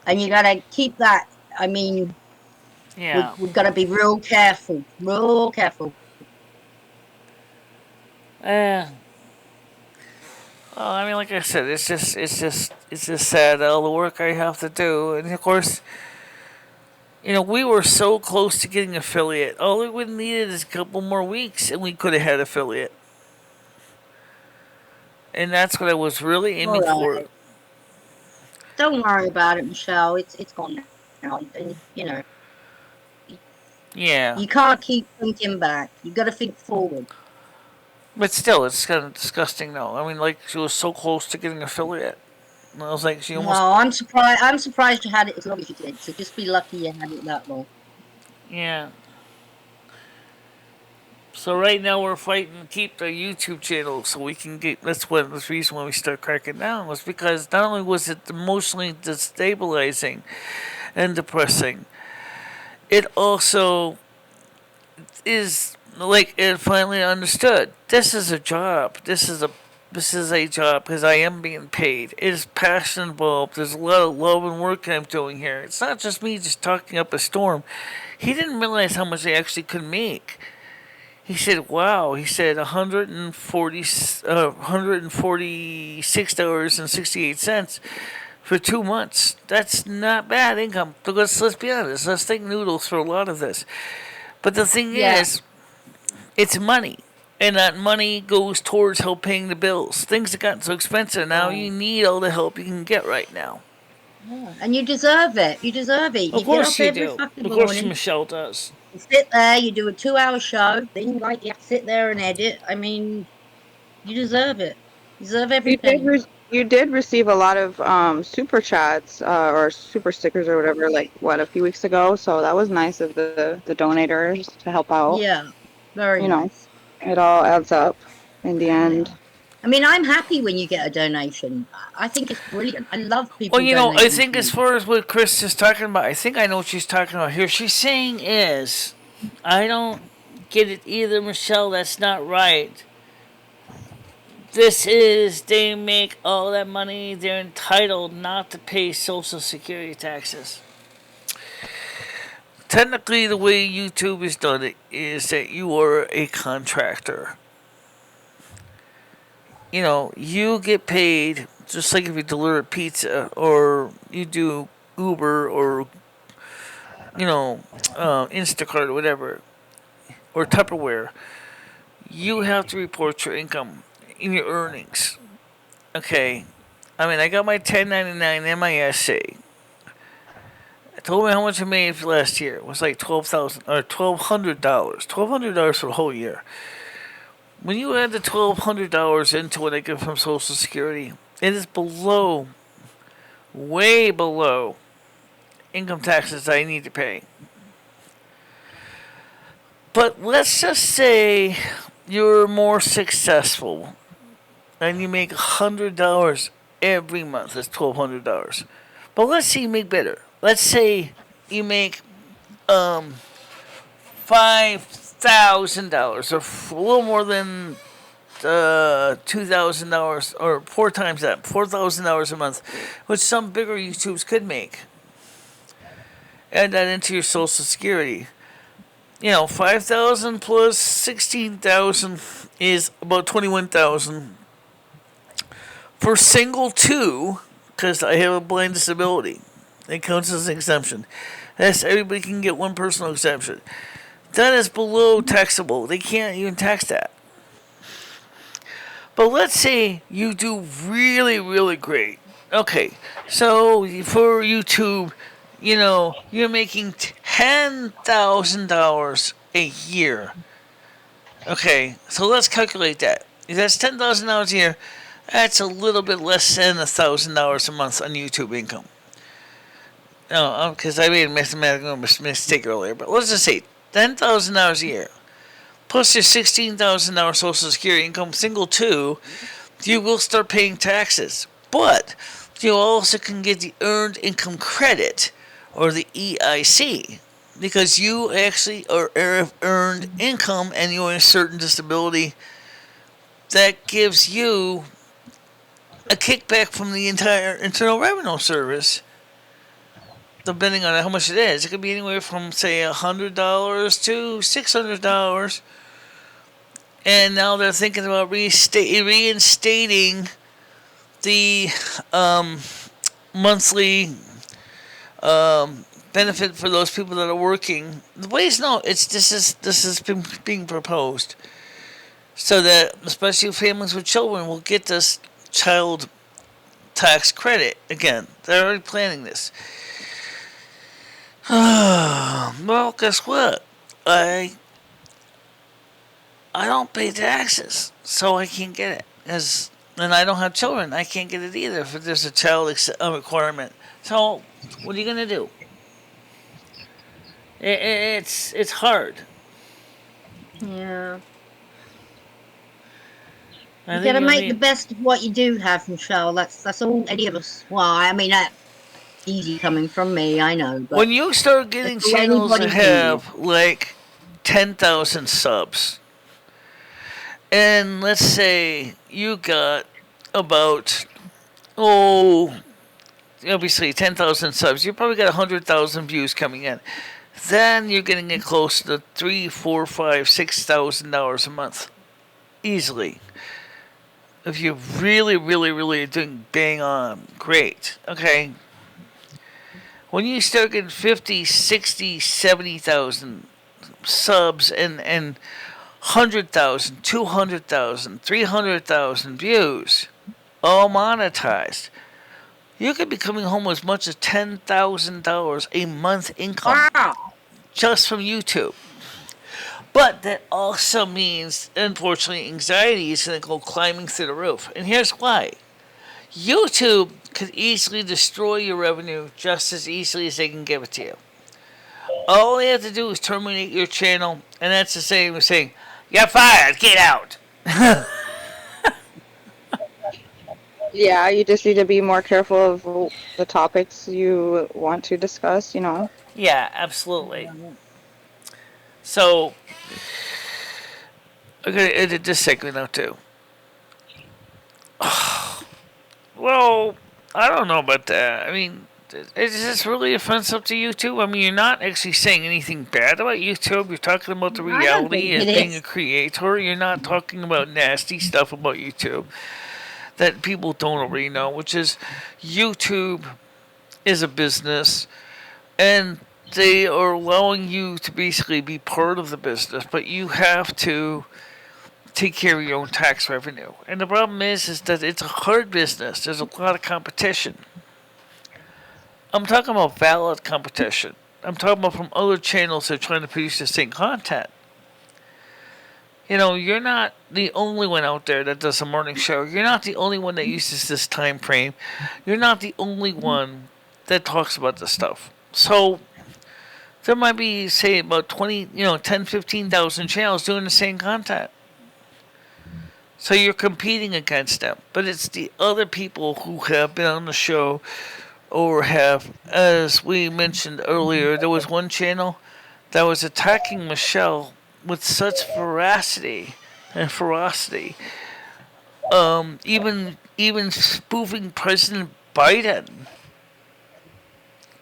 And you gotta keep that. I mean, Yeah. we've got to be real careful. Real careful. Uh, well, I mean, like I said, it's just sad all the work I have to do, and of course, we were so close to getting affiliate. All we would needed is a couple more weeks, and we could have had affiliate, and that's what I was really All aiming for. right. Don't worry about it, Michelle. It's gone now. And, Yeah, you can't keep thinking back. You got to think forward. but still, it's kind of disgusting, though. I mean, like she was so close to getting affiliate. And I was like, she No, almost, I'm surprised. I'm surprised you had it as long as you did. So just be lucky you had it that long. yeah. So right now we're fighting to keep the YouTube channel so we can get. That's the reason why we start cracking down was because not only was it emotionally destabilizing and depressing, it also is like it finally understood. This is a job. This is a job because I am being paid. It is passion involved. There's a lot of love and work I'm doing here. It's not just me just talking up a storm. He didn't realize how much I actually could make. He said, "Wow." He said, 146.68 for 2 months. That's not bad income. Because let's be honest, let's think noodles for a lot of this. But the thing Yeah. is, it's money, and that money goes towards help paying the bills. Things have gotten so expensive now. Yeah. You need all the help you can get right now. Yeah. And you deserve it. You deserve it. Of You get course up you every do. fucking Of course morning. Michelle does. You sit there. You do a 2-hour show. Then you have to sit there and edit. I mean, you deserve it. You deserve every You did penny. you did receive a lot of super chats or super stickers or whatever, like what, a few weeks ago. So that was nice of the donators to help out. Yeah. Very You know, nice. it all adds up in the end. Yeah. I mean, I'm happy when you get a donation. I think it's brilliant. I love Well, people I donating think to as me. far as what Chris is talking about, I think I know what she's talking about here. She's saying is, I don't get it either, Michelle. That's not right. They make all that money. They're entitled not to pay Social Security taxes. Technically, the way YouTube has done it is that you are a contractor. You get paid just like if you deliver pizza or you do Uber or Instacart or whatever, or Tupperware. You have to report your income in your earnings. Okay, I mean I got my 1099 MISC. I told me how much I made for last year. It was like $1,200. $1,200 for the whole year. When you add the $1,200 into what I get from Social Security, it is below, way below, income taxes I need to pay. But let's just say you're more successful and you make $100 every month. That's $1,200. But let's say you make better. Let's say you make $5,000 or a little more than $2,000 or four times that, $4,000 a month, which some bigger YouTubers could make. Add that into your Social Security. 5,000 plus 16,000 is about 21,000 for single two, because I have a blind disability. It counts as an exemption. Yes, everybody can get one personal exemption. That is below taxable. They can't even tax that. But let's say you do really, really great. Okay, so for YouTube, you're making $10,000 a year. Okay, so let's calculate that. If that's $10,000 a year, that's a little bit less than $1,000 a month on YouTube income. No, because I made a mathematical mistake earlier. But let's just say $10,000 a year, plus your $16,000 Social Security income, single two, you will start paying taxes. But you also can get the Earned Income Credit, or the EIC, because you actually are earned income and you're in a certain disability that gives you a kickback from the entire Internal Revenue Service, depending on how much it is. It could be anywhere from, say, $100 to $600. And now they're thinking about reinstating the monthly benefit for those people that are working. The ways this is being proposed so that especially families with children will get this child tax credit again. They're already planning this. Well, guess what? I don't pay taxes, so I can't get it. And I don't have children. I can't get it either if there's a child requirement. So, what are you gonna do? It's hard. Yeah. You gotta make the best of what you do have, Michelle. That's all any of us. Well, I mean, that's easy coming from me, I know. But when you start getting channels that have like 10,000 subs, and let's say you got about obviously 10,000 subs, you probably got 100,000 views coming in. Then you're getting it close to $3,000, $4,000, $5,000, $6,000 a month, easily. If you're really, really, really doing bang on, great. Okay. When you start getting 50, 60, 70,000 subs and 100,000, 200,000, 300,000 views, all monetized, you could be coming home with as much as $10,000 a month income. Wow. Just from YouTube. But that also means, unfortunately, anxiety is going to go climbing through the roof. And here's why. YouTube could easily destroy your revenue just as easily as they can give it to you. All they have to do is terminate your channel, and that's the same as saying, "You're fired, get out." Yeah, you just need to be more careful of the topics you want to discuss, Yeah, absolutely. So, I'm going to edit this segment out too. Well, I don't know about that. I mean, is this really offensive to YouTube? I mean, you're not actually saying anything bad about YouTube. You're talking about the reality of being a creator. You're not talking about nasty stuff about YouTube that people don't already know, which is YouTube is a business, and they are allowing you to basically be part of the business, but you have to take care of your own tax revenue. And the problem is that it's a hard business. There's a lot of competition. I'm talking about valid competition. I'm talking about from other channels that are trying to produce the same content. You're not the only one out there that does a morning show. You're not the only one that uses this time frame. You're not the only one that talks about this stuff. So there might be, say, about 10, 15,000 channels doing the same content. So you're competing against them. But it's the other people who have been on the show or have, as we mentioned earlier, there was one channel that was attacking Michelle with such veracity and ferocity, even spoofing President Biden.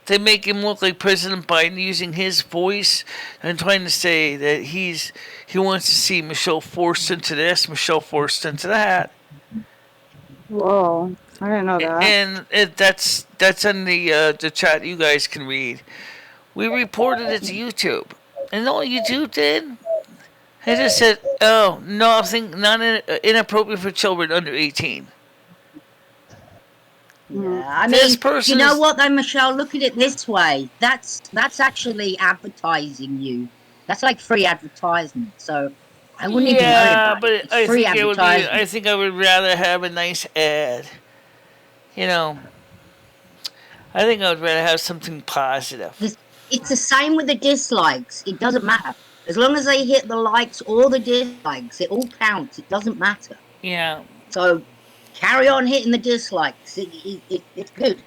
They make him look like President Biden using his voice and trying to say that he wants to see Michelle forced into this, Michelle forced into that. Whoa, I didn't know that. And that's in the chat. You guys can read. We reported it to YouTube, and all YouTube did, it just said, "Oh, nothing, not inappropriate for children under 18." Yeah, I This mean, person you know is- what though, Michelle? Look at it this way. That's actually advertising you. That's like free advertisement. So I wouldn't even worry Yeah, about it. but It's I free think it would be. advertisement. I think I would rather have a nice ad. You know, I think I would rather have something positive. It's the same with the dislikes. It doesn't matter. As long as they hit the likes or the dislikes, it all counts. It doesn't matter. Yeah. So carry on hitting the dislikes. It's good.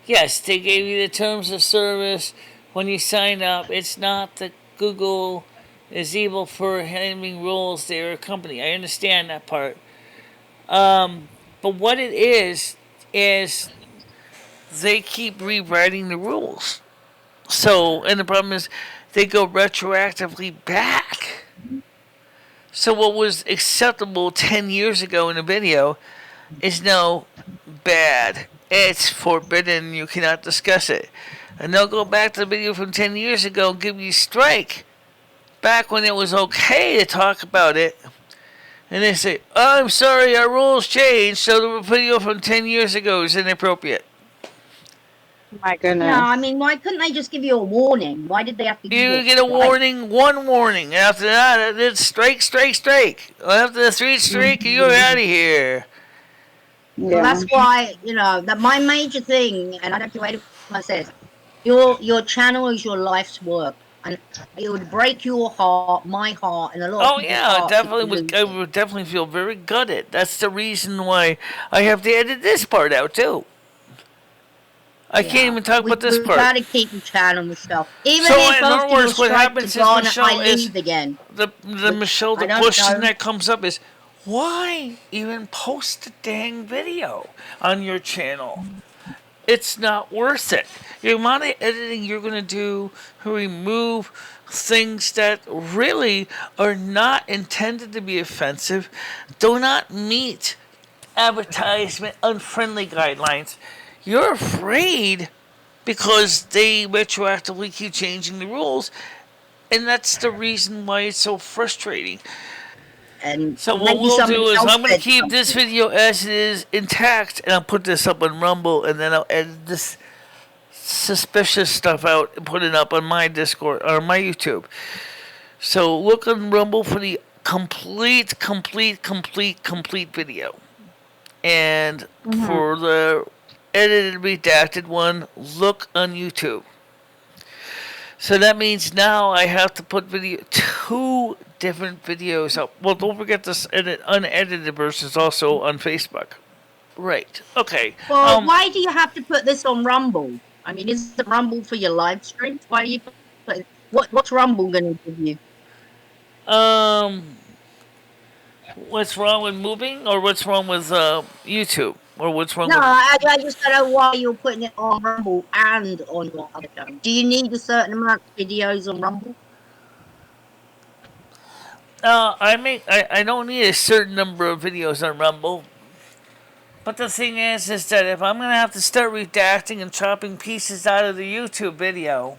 Yes, they gave you the terms of service when you sign up. It's not that Google is evil for having rules. They're a company. I understand that part. But what it is they keep rewriting the rules. So, and the problem is they go retroactively back. So what was acceptable 10 years ago in a video is now bad. It's forbidden. You cannot discuss it. And they'll go back to the video from 10 years ago and give you strike. Back when it was okay to talk about it. And they say, oh, I'm sorry, our rules changed, so the video from 10 years ago is inappropriate. My goodness. No, I mean, why couldn't they just give you a warning? Why did they have to give You get a warning, one warning. After that, it's strike, strike, strike. After the three strike, you're out of here. Yeah. Well, that's why, that my major thing, and I don't care what I says, your channel is your life's work. And it would break your heart, my heart, and a lot of people's hearts. I would definitely feel very gutted. That's the reason why I have to edit this part out, too. I can't even talk about this part. We gotta keep the channel, Michelle. Even if in other words, what happens is Michelle is again. The Michelle, the question that comes up is, why even post a dang video on your channel? It's not worth it. The amount of editing you're going to do to remove things that really are not intended to be offensive, do not meet advertisement unfriendly guidelines. You're afraid because they retroactively keep changing the rules, and that's the reason why it's so frustrating. And so what we'll do is I'm going to keep this video as it is intact, and I'll put this up on Rumble, and then I'll edit this suspicious stuff out and put it up on my Discord or my YouTube. So look on Rumble for the complete video, and for the edited redacted one, look on YouTube. So that means now I have to put two different videos up. Well, don't forget this unedited version is also on Facebook. Right. Okay. Well, why do you have to put this on Rumble? I mean, is it Rumble for your live stream? Why do you put what's Rumble going to give you? What's wrong with moving, or what's wrong with YouTube? Or what's wrong No, with... I just don't know why you're putting it on Rumble and on your other channel. Do you need a certain amount of videos on Rumble? I don't need a certain number of videos on Rumble. But the thing is that if I'm going to have to start redacting and chopping pieces out of the YouTube video,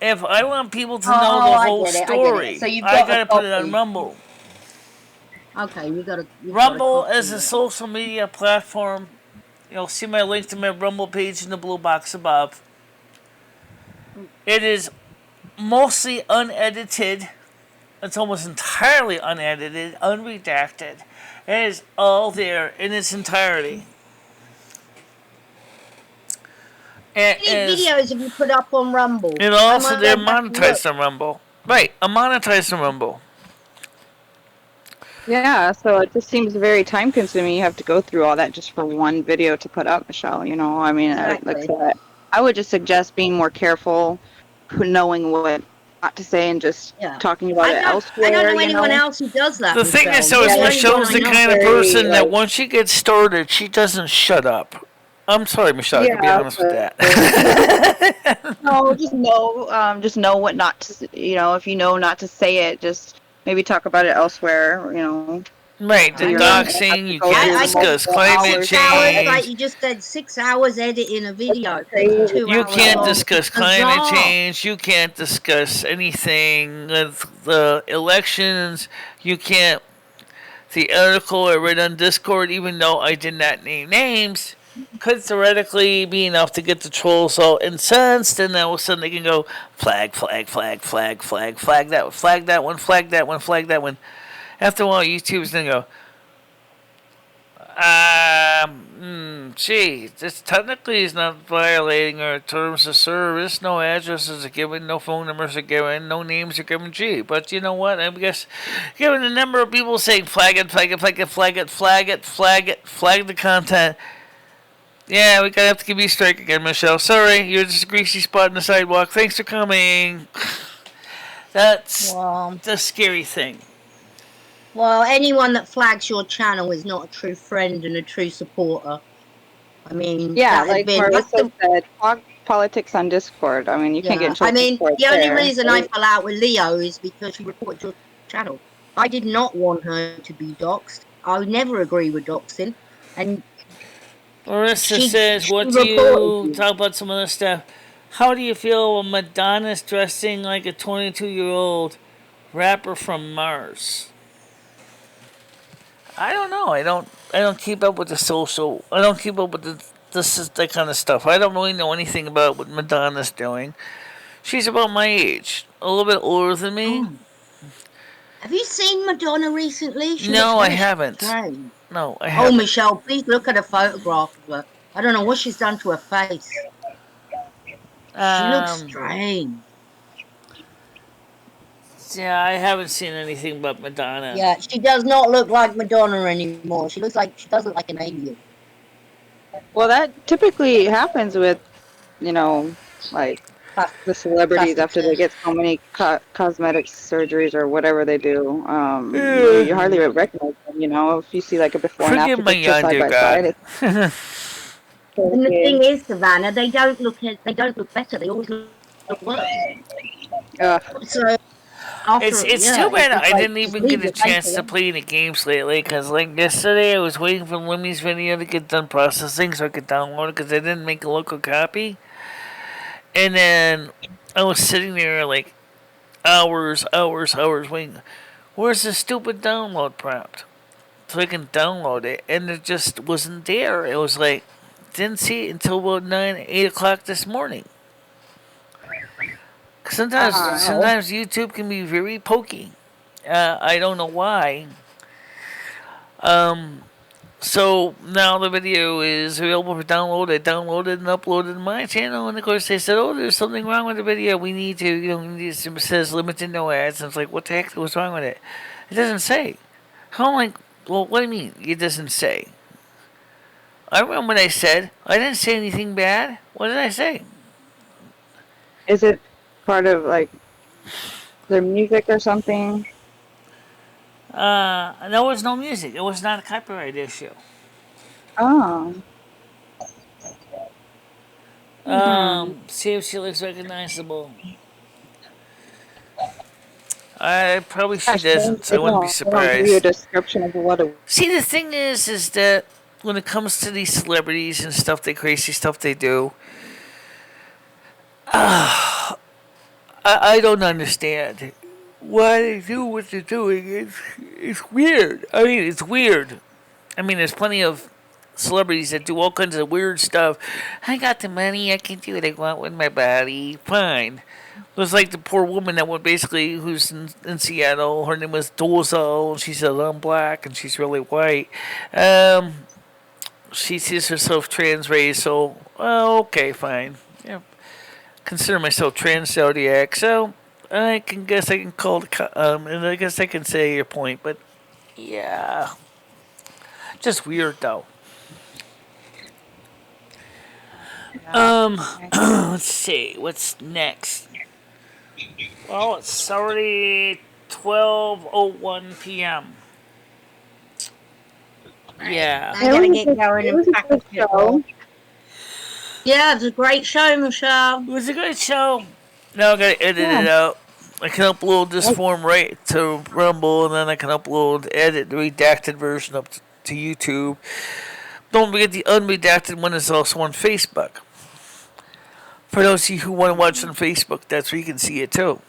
if I want people to know the whole story, so I got to put it on Rumble. Okay, you got to. Rumble is a social media platform. You'll see my link to my Rumble page in the blue box above. It is mostly unedited. It's almost entirely unedited, unredacted. It is all there in its entirety. How many videos have you put up on Rumble? And also, they're monetized on Rumble. Right, I'm monetized on Rumble. Yeah, so it just seems very time consuming. You have to go through all that just for one video to put up, Michelle. I mean, like I Exactly. said, I would just suggest being more careful, knowing what not to say, and just Yeah. talking about it I don't elsewhere. know anyone else who does that, The thing is, Michelle. though, You're is Yeah, the that's only one Michelle's I the know. kind of very person that like once she gets started, she doesn't shut up. I'm sorry, Michelle. I can be yeah. honest with that. No, just know what not to. If you know not to say it, just maybe talk about it elsewhere. Right, So the I you're not mean, going to have doxing, to you go can't through I the could discuss multiple climate 6 hours, hours. like change. you just said, 6 hours editing a video. That's It takes crazy. You 2 hours can't long. It's discuss climate bizarre. change. You can't discuss anything with the elections. You can't. The article I read on Discord, even though I did not name names, could theoretically be enough to get the trolls all incensed, and then all of a sudden they can go flag, flag, flag, flag, flag, flag that one, flag that one, flag that one, flag that one. After a while, YouTube's gonna go, gee, this technically is not violating our terms of service. No addresses are given, no phone numbers are given, no names are given. Gee, but you know what? I guess given the number of people saying flag it, flag it, flag it, flag it, flag it, flag it, flag the content. Yeah, we're gonna have to give you a strike again, Michelle. Sorry, you're just a greasy spot in the sidewalk. Thanks for coming. That's Well, the scary thing. well, anyone that flags your channel is not a true friend and a true supporter. I mean, Yeah, that had like been that's Marissa the said, talk politics on Discord. I mean, you can't get yeah. into I a mean, Discord the only there. reason I fell out with Leo is because she reported your channel. I did not want her to be doxxed. I would never agree with doxing, and Marissa she says, she what do reported you you. talk about some other stuff? How do you feel when Madonna's dressing like a 22-year-old rapper from Mars? I don't know. I don't keep up with the social. I don't keep up with that kind of stuff. I don't really know anything about what Madonna's doing. She's about my age, a little bit older than me. Oh, have you seen Madonna recently? She looks No, I very haven't. strange. No, I Oh, haven't. Michelle, please look at a photograph of her. I don't know what she's done to her face. She looks Um, strange. yeah, I haven't seen anything about Madonna. Yeah, she does not look like Madonna anymore. She does look like an alien. Well, that typically happens with, you know, like the celebrities Plastic after they surgery. get so many cosmetic surgeries or whatever they do. You hardly Yeah. recognize them. If you see like a before and Forgive after my picture side yonder by side, god. it's And the crazy. thing is, Savannah, they don't look better. They always look worse. Ugh. So It's after, it's too yeah, it's bad just I like didn't just even leave get a your face chance to alone. play any games lately. Cause like yesterday, I was waiting for Limmy's video to get done processing so I could download it. Cause I didn't make a local copy, and then I was sitting there like hours, hours, hours waiting. Where's the stupid download prompt so I can download it? And it just wasn't there. It was like didn't see it until about 9, 8 o'clock this morning. Sometimes, Uh-huh. Wow. sometimes YouTube can be very pokey. I don't know why. Um, so now the video is available for download. I downloaded and uploaded to my channel, and of course they said, "Oh, there's something wrong with the video. We need to, it says limited no ads." And it's like, what the heck was wrong with it? It doesn't say. How am I? Well, what do you mean? It doesn't say. I remember what I said. I didn't say anything bad. What did I say? Is it part of like their music or something? There was no music. It was not a copyright issue. Oh. Hmm. See if she looks recognizable. Probably she Gosh, doesn't, so they I wouldn't be don't give you a surprised. description of what it. See, the thing is that when it comes to these celebrities and stuff, the crazy stuff they do, I don't understand why they do what they're doing. It's weird. I mean, it's weird. I mean, there's plenty of celebrities that do all kinds of weird stuff. I got the money. I can do what I want with my body. Fine. It was like the poor woman that went basically, who's in Seattle. Her name was Dozo, and she said, I'm black, and she's really white. Um, she sees herself trans race, so, well, okay, fine. Yeah, consider myself trans zodiac, so I can guess I can call and I guess I can say your point, but Yeah. Just weird though. Yeah. Let's see. What's next? Well, it's already 12:01 p.m. Right. Yeah. I gotta get going It and was a pack a good bit more. show. Yeah, it was a great show, Michelle. It was a good show. Now I gotta edit Yeah. it out. I can upload this form right to Rumble, and then I can edit the redacted version up to YouTube. Don't forget the unredacted one is also on Facebook. For those of you who want to watch on Facebook, that's where you can see it too.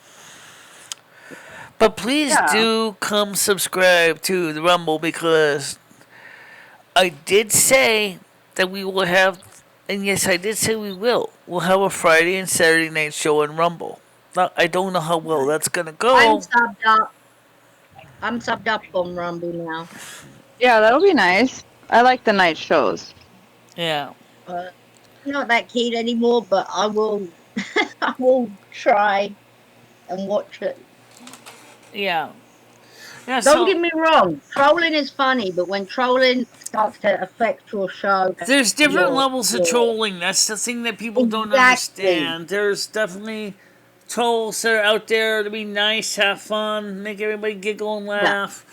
But please Yeah. do come subscribe to the Rumble because I did say that we will have, and yes, I did say we will. We'll have a Friday and Saturday night show in Rumble. Now, I don't know how well that's gonna I'm go. subbed up. I'm subbed up on Rumble now. Yeah, that'll be nice. I like the night shows. Yeah, I'm not that keen anymore, but I will. I will try and watch it. yeah, yeah. Don't So get me wrong, trolling is funny, but when trolling starts to affect your show, there's different your levels of your trolling. That's the thing that people don't exactly. understand. There's definitely trolls that are out there to be nice, have fun, make everybody giggle and Yeah, laugh.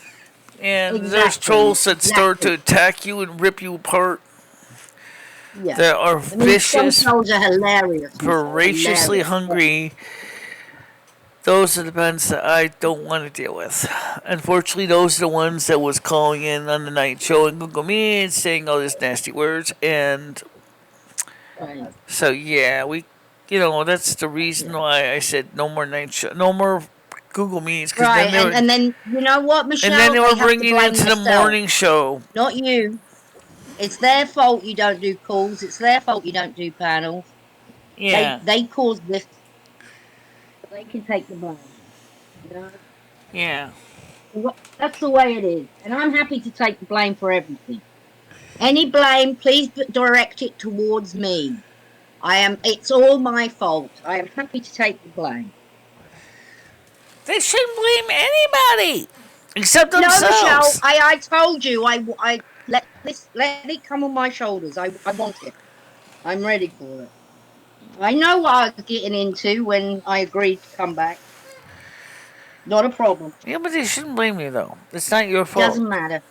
And there's exactly, trolls that start to exactly. attack you and rip you apart. Yeah. That are I mean, some vicious, trolls are hilarious, Michelle. voraciously Hilarious. hungry. Those are the ones that I don't want to deal with. Unfortunately, those are the ones that was calling in on the night show and Google Me and saying all these nasty words. And Right. so, yeah, that's the reason Yeah. why I said no more night show, no more Google Meets, because Right. And then you know what, then Michelle? they They were have to bringing it blame into the themselves, morning show. not you. It's their fault you don't do calls. It's their fault you don't do panels. Yeah, They caused this. So they can take the blame. You know, yeah, that's the way it is, and I'm happy to take the blame for everything. Any blame, please direct it towards me. I am. It's all my fault. I am happy to take the blame. they shouldn't blame anybody except No, Michelle, themselves. I told you I let it come on my shoulders. I want it. I'm ready for it. I know what I was getting into when I agreed to come back. Not a problem. Yeah, but they shouldn't blame you though. It's not your fault. Doesn't matter.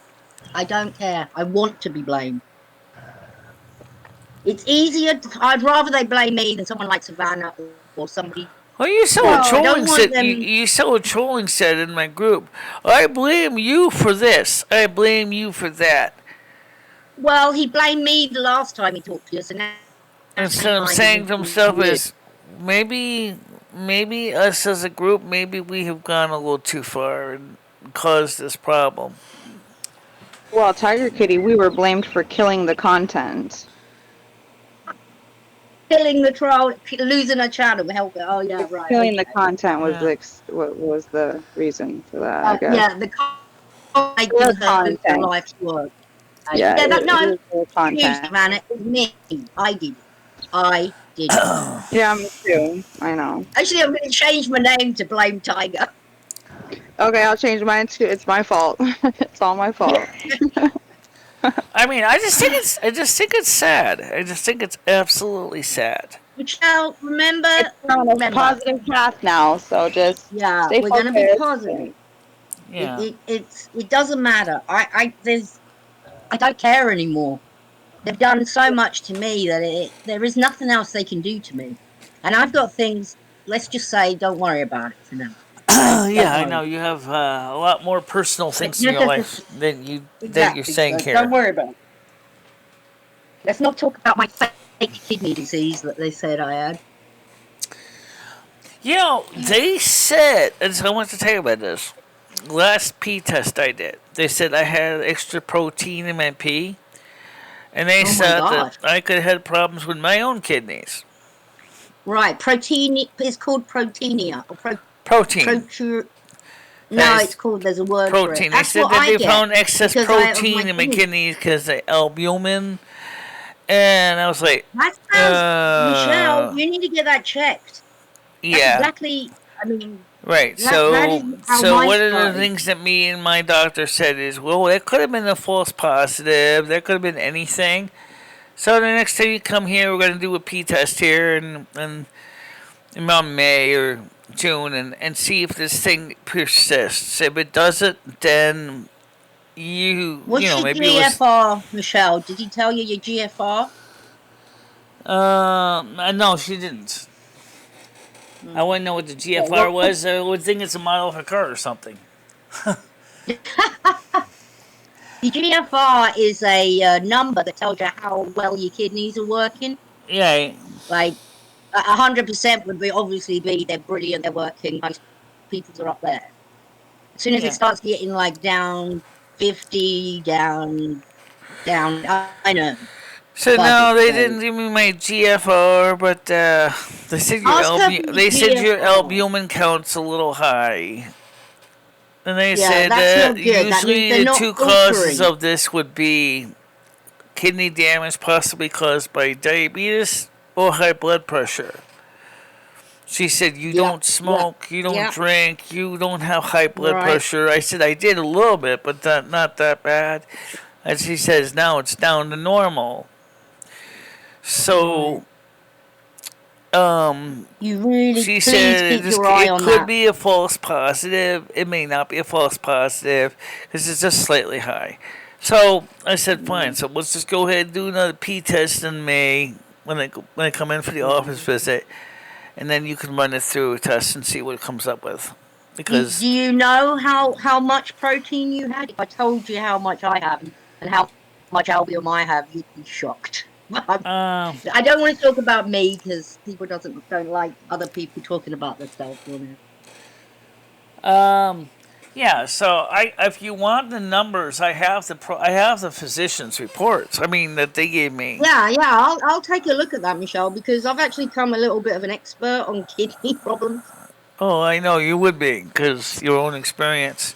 I don't care. I want to be blamed. It's easier. I'd rather they blame me than someone like Savannah or somebody. Well, you saw a No, I don't trolling want set. You, them. you saw a trolling set in my group. I blame you for this. I blame you for that. Well, he blamed me the last time he talked to us, and now he's Instead of trying to saying to himself, you. "Is maybe us as a group, maybe we have gone a little too far and caused this problem." Well, Tiger Kitty, we were blamed for killing the content. Killing the troll, losing a channel. Help it. Oh yeah, right. Killing the Okay. content was Yeah. what was the reason for that, I guess. Yeah, the making Their her lose her content. life's work. Yeah, Yeah, that it no was their excuse, content. man. It was me. I did it. I did it. Yeah, me too. I know. Actually, I'm going to change my name to Blame Tiger. Okay, I'll change mine too. It's my fault. It's all my fault. I mean, I just think it's sad. I just think it's absolutely sad. Michelle, remember, We're on a positive path now, so just yeah, stay we're focused. going to be positive. Yeah. It doesn't matter. I don't care anymore. They've done so much to me that there is nothing else they can do to me. And I've got things. Let's just say, don't worry about it for now. Yeah, I worry. know you have a lot more personal things in your life than you're Exactly. saying So here. don't worry about it. Let's not talk about my fake kidney disease that they said I had. You know, they said, and so I want to tell you about this. Last pee test I did, they said I had extra protein in my pee, and they Oh my said gosh. that I could have had problems with my own kidneys. Right. Protein is called proteinia. Or Protein. no, it's called, there's a word for it. Protein. They That's said what that I they get. found excess Because protein in my kidneys because of albumin, and I was like, That sounds, Michelle, you need to get that checked. That's yeah. exactly I mean, Right. that is how So mine one of the started. things that me and my doctor said is, well, that could have been a false positive. That could have been anything. So the next time you come here, we're gonna do a P test here, and around May or June, and see if this thing persists. If it doesn't, then you What's know your maybe it was. GFR, Michelle? Did he tell you your GFR? No, she didn't. I Mm. wouldn't know what the Yeah, GFR was. I would think it's a model of a car or something. the GFR is a number that tells you how well your kidneys are working. Yeah. Like 100% would be obviously be they're brilliant, they're working. Most people's are up there. As soon as it Yeah. starts getting like down 50, down, I know, So above no, it they didn't goes. give me my GFR, but they said Ask her for your they said your GFR. albumin count's a little high. And they Yeah, said that's that not good. That means usually they're the not two causes filtering. of this would be kidney damage, possibly caused by diabetes or high blood pressure. She said, you Yeah, don't yeah, smoke, you don't yeah, drink, you don't have high blood right, pressure. I said, I did a little bit, but not that bad. And she says, now it's down to normal. right. So, um, You really, she please said keep your eye it on could that. be a false positive. It may not be a false positive because it's just slightly high. So I said, fine. Mm, So let's just go ahead and do another P test in May when I come in for the office mm. visit, and then you can run it through a test and see what it comes up with. Do Because you know how much protein you had? If I told you how much I have and how much albumin I have, you'd be shocked. um, I don't want to talk about me because people doesn't don't like other people talking about themselves on it. um, yeah. So if you want the numbers, I have the physician's reports. I mean that they gave me. Yeah, I'll take a look at that, Michelle, because I've actually become a little bit of an expert on kidney problems. Oh, I know you would be because your own experience.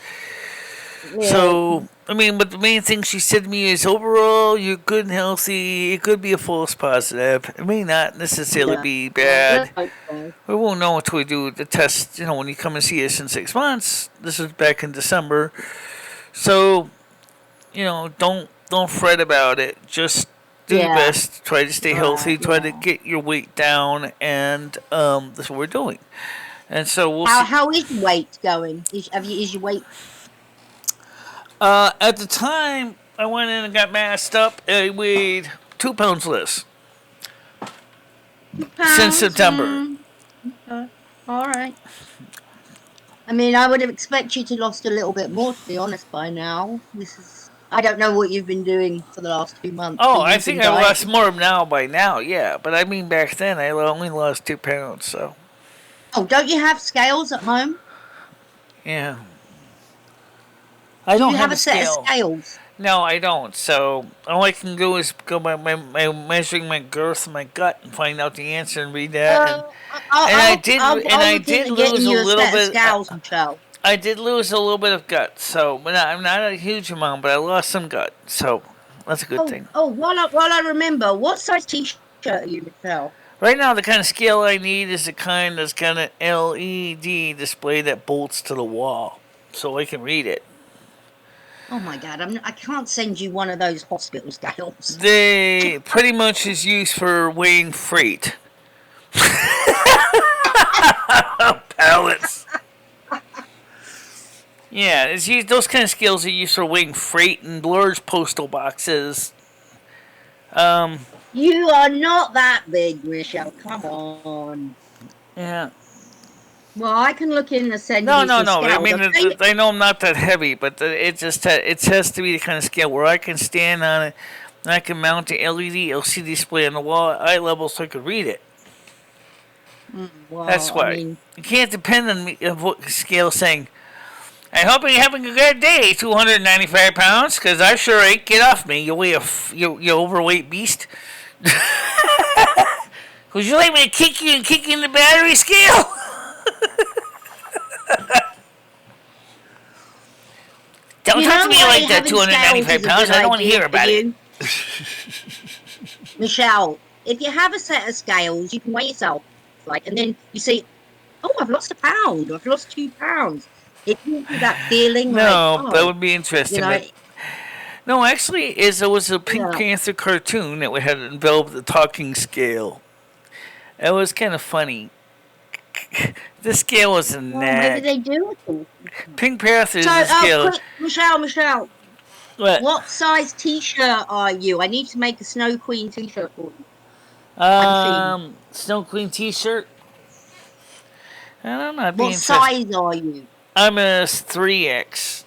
Yeah, So, I mean, but the main thing she said to me is overall, you're good and healthy. It could be a false positive. It may not necessarily yeah. be Let's bad. hope so. We won't know until we do the test, when you come and see us in 6 months. This is back in December. So, don't fret about it. Just do your Yeah, best. Try to stay right, healthy. Try to yeah. get your weight down. And that's what we're doing. And so we'll see. How is your weight going? Is your weight At the time, I went in and got masked up. I weighed 2 pounds less since pounds? September. All right. I mean, I would have expected you to lost a little bit more, to be honest, by now. I don't know what you've been doing for the last 2 months. Oh, Have I you been think I lost dieting? more now by now, yeah. But I mean, back then, I only lost 2 pounds, so Oh, don't you have scales at home? yeah. I Do don't you have have a a set of scale. scales? No, I don't. So all I can do is go by my measuring my girth and my gut and find out the answer and read that. And I'll I look did into lose getting a you a little set of bit. scales, Michelle. I did lose a little bit of gut, so but I'm not a huge amount, but I lost some gut, so that's a good thing. While I remember, what size T-shirt are you, Michelle? Right now, the kind of scale I need is the kind that's got an LED display that bolts to the wall, so I can read it. Oh my God, I can't send you one of those hospital scales. They pretty much is used for weighing freight. Pallets. Yeah, it's used, those kind of scales are used for weighing freight and large postal boxes. Um, You are not that big, Michelle. Come on. yeah. Well, I can look in and send No, you no, some no. I scales. mean, I know I'm not that heavy, but it has to be the kind of scale where I can stand on it and I can mount the LED LCD display on the wall at eye level so I could read it. That's Well, I why mean, you can't depend on me of what scale saying. I hope you're having a good day, 295 pounds, because I sure ain't. Get off me, you weigh you overweight beast. Would you like me to kick you and kick you in the battery scale? Don't you talk to know me why like that, having scales 295 is a pounds. good I don't want to idea hear for about it. you, Michelle. If you have a set of scales, you can weigh yourself, like, and then you see oh, I've lost a pound. I've lost 2 pounds. It gives you that feeling like, No, that oh, would be you interesting. know, But no, actually, there was a Pink yeah. Panther cartoon that had enveloped the talking scale. It was kind of funny. The scale was a Well, maybe nag. they do. Pink Panther So, is a scale. quick, Michelle, What? what size T-shirt are you? I need to make a Snow Queen T-shirt for you. I'm seeing. Snow Queen T-shirt. I don't know. I'd be What interested. size are you? I'm a 3X.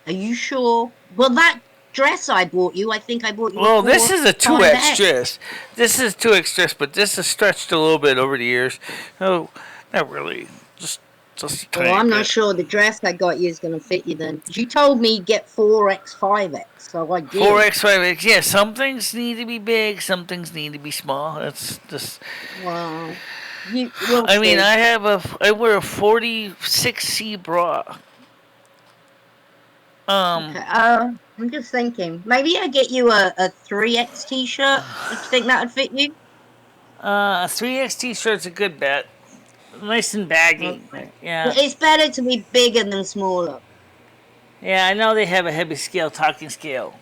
Are you sure? Well, that dress I bought you, I think I bought you a Well, this is a 2X 4, 5X. dress. This is 2X dress, but this has stretched a little bit over the years. Oh, not really. Just a Well, tiny I'm not bit. sure the dress I got you is going to fit you then. Because you told me get 4X, 5X, so I did. 4X, 5X. Yeah, some things need to be big, some things need to be small. That's just. Well, we'll I mean, see. I wear a 46C bra. Okay. I'm just thinking. Maybe I get you a 3X T-shirt. Do you think that would fit you? A 3X T-shirt's a good bet. Nice and baggy. Okay. Yeah. It's better to be bigger than smaller. Yeah, I know they have a heavy scale, talking scale.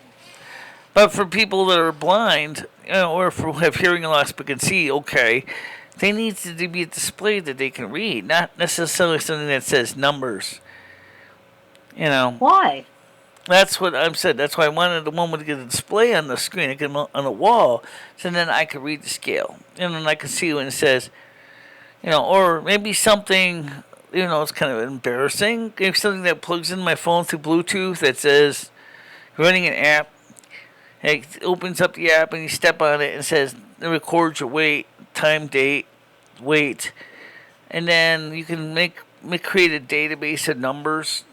But for people that are blind, or for have hearing loss but can see, okay, they need to be a display that they can read, not necessarily something that says numbers. You know, Why? that's what I'm said. That's why I wanted the one with a display on the screen, on the wall, so then I could read the scale, and then I could see when it says, or maybe something. It's kind of embarrassing. Maybe something that plugs in my phone through Bluetooth that says running an app. It opens up the app and you step on it and it says it records your weight, time, date, weight, and then you can create a database of numbers.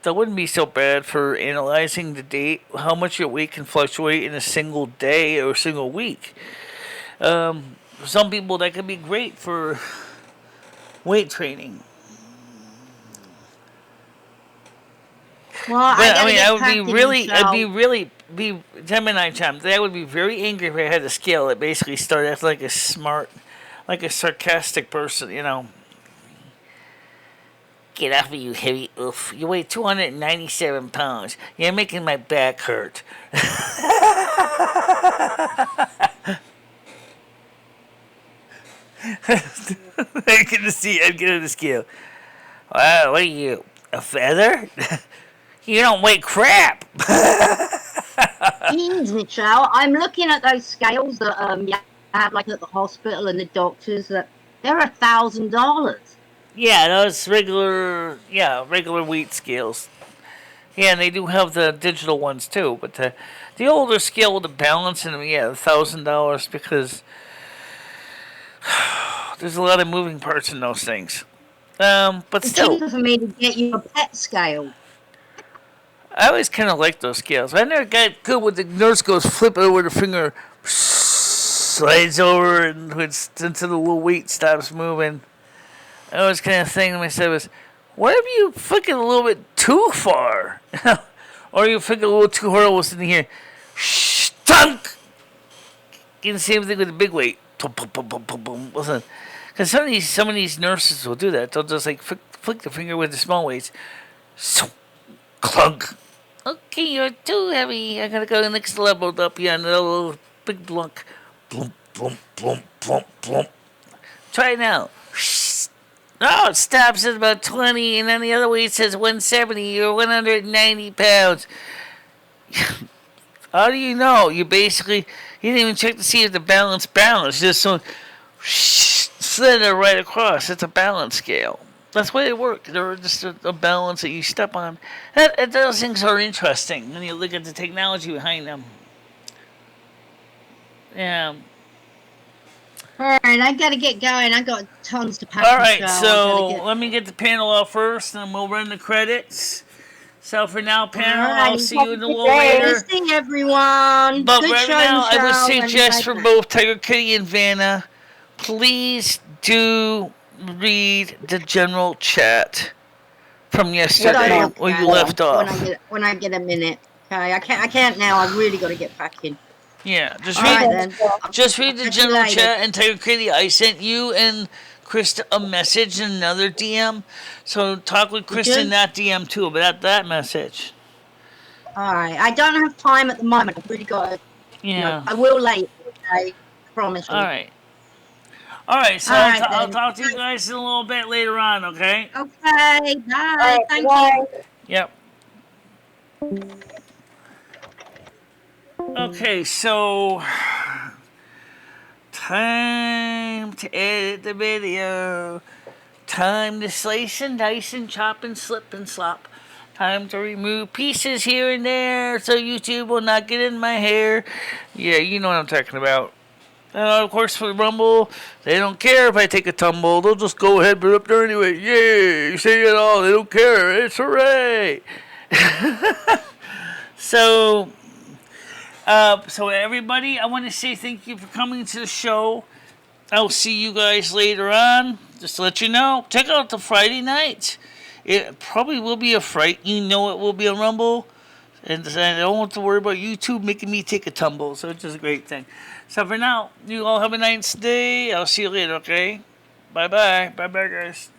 That wouldn't be so bad for analyzing the date, how much your weight can fluctuate in a single day or a single week. For some people, that could be great for weight training. Well, I But I gotta mean, I get would be packing, really, I'd be Michelle. really, be Gemini Cham. I would be very angry if I had a scale that basically started acting like a smart, like a sarcastic person. Get off of you, heavy oof. You weigh 297 pounds. You're making my back hurt. I get to see, I'd get on the scale. Wow, what are you, a feather? You don't weigh crap. Jeez, Michelle, I'm looking at those scales that you have like at the hospital and the doctors that they're $1,000. Yeah, those regular wheat scales. Yeah, and they do have the digital ones too, but the older scale with the balance in them, yeah, $1,000 because there's a lot of moving parts in those things. But It's still, cheaper for me to get you a pet scale. I always kind of like those scales. I never got good with the nurse goes flip it over the finger, slides over, and until the little weight stops moving. I was kind of thinking to myself was, what if you flick it a little bit too far? Or you flick it a little too hard, what's in here? Stunk! Get the same thing with the big weight. Listen, because some of these nurses will do that. They'll just like flick the finger with the small weights. So, clunk. Okay, you're too heavy. I gotta go next level up here on the little big blunk. Blump, blump, blump, blump, blump. Try it now. Oh, it stops at about 20, and then the other weight says 170 or 190 pounds. How do you know? You didn't even check to see if the balance balanced. Just so slid it right across. It's a balance scale. That's the way they work. They're just a balance that you step on. Those things are interesting when you look at the technology behind them. Yeah. All right, I gotta get going. I got tons to pack, All right, Michelle. so let me get the panel out first, and then we'll run the credits. So for now, All panel, right, I'll see have you a in a good little day. later. Listening, everyone. But Good right show, now, I would Michelle. suggest for both Tiger Kitty and Vanna, please do read the general chat from yesterday where you left off. When I get a minute. Okay, I can't now. I really got to get packing. Yeah, All right then. just read I'll the catch you general later. chat and Tiger Kitty. I sent you and Krista a message in another DM. So talk with Did Krista in you? that DM too about that message. All right. I don't have time at the moment. I've really got to, Yeah. I will later. Okay. Promise All you. right. All right. So All right I'll then. talk to you guys in a little bit later on. Okay. Okay. All Bye. right, Thank you. bye. Yep. Okay. So time to edit the video. Time to slice and dice and chop and slip and slop. Time to remove pieces here and there so YouTube will not get in my hair. Yeah, you know what I'm talking about. Of course, for Rumble, they don't care if I take a tumble. They'll just go ahead and put it up there anyway. Yeah, you say it all. They don't care. It's hooray. So, so everybody, I want to say thank you for coming to the show. I'll see you guys later on. Just to let you know, check out the Friday night. It probably will be a fright. You know it will be a Rumble. And I don't have to worry about YouTube making me take a tumble. So it's just a great thing. So for now, you all have a nice day. I'll see you later, okay? Bye-bye. Bye-bye, guys.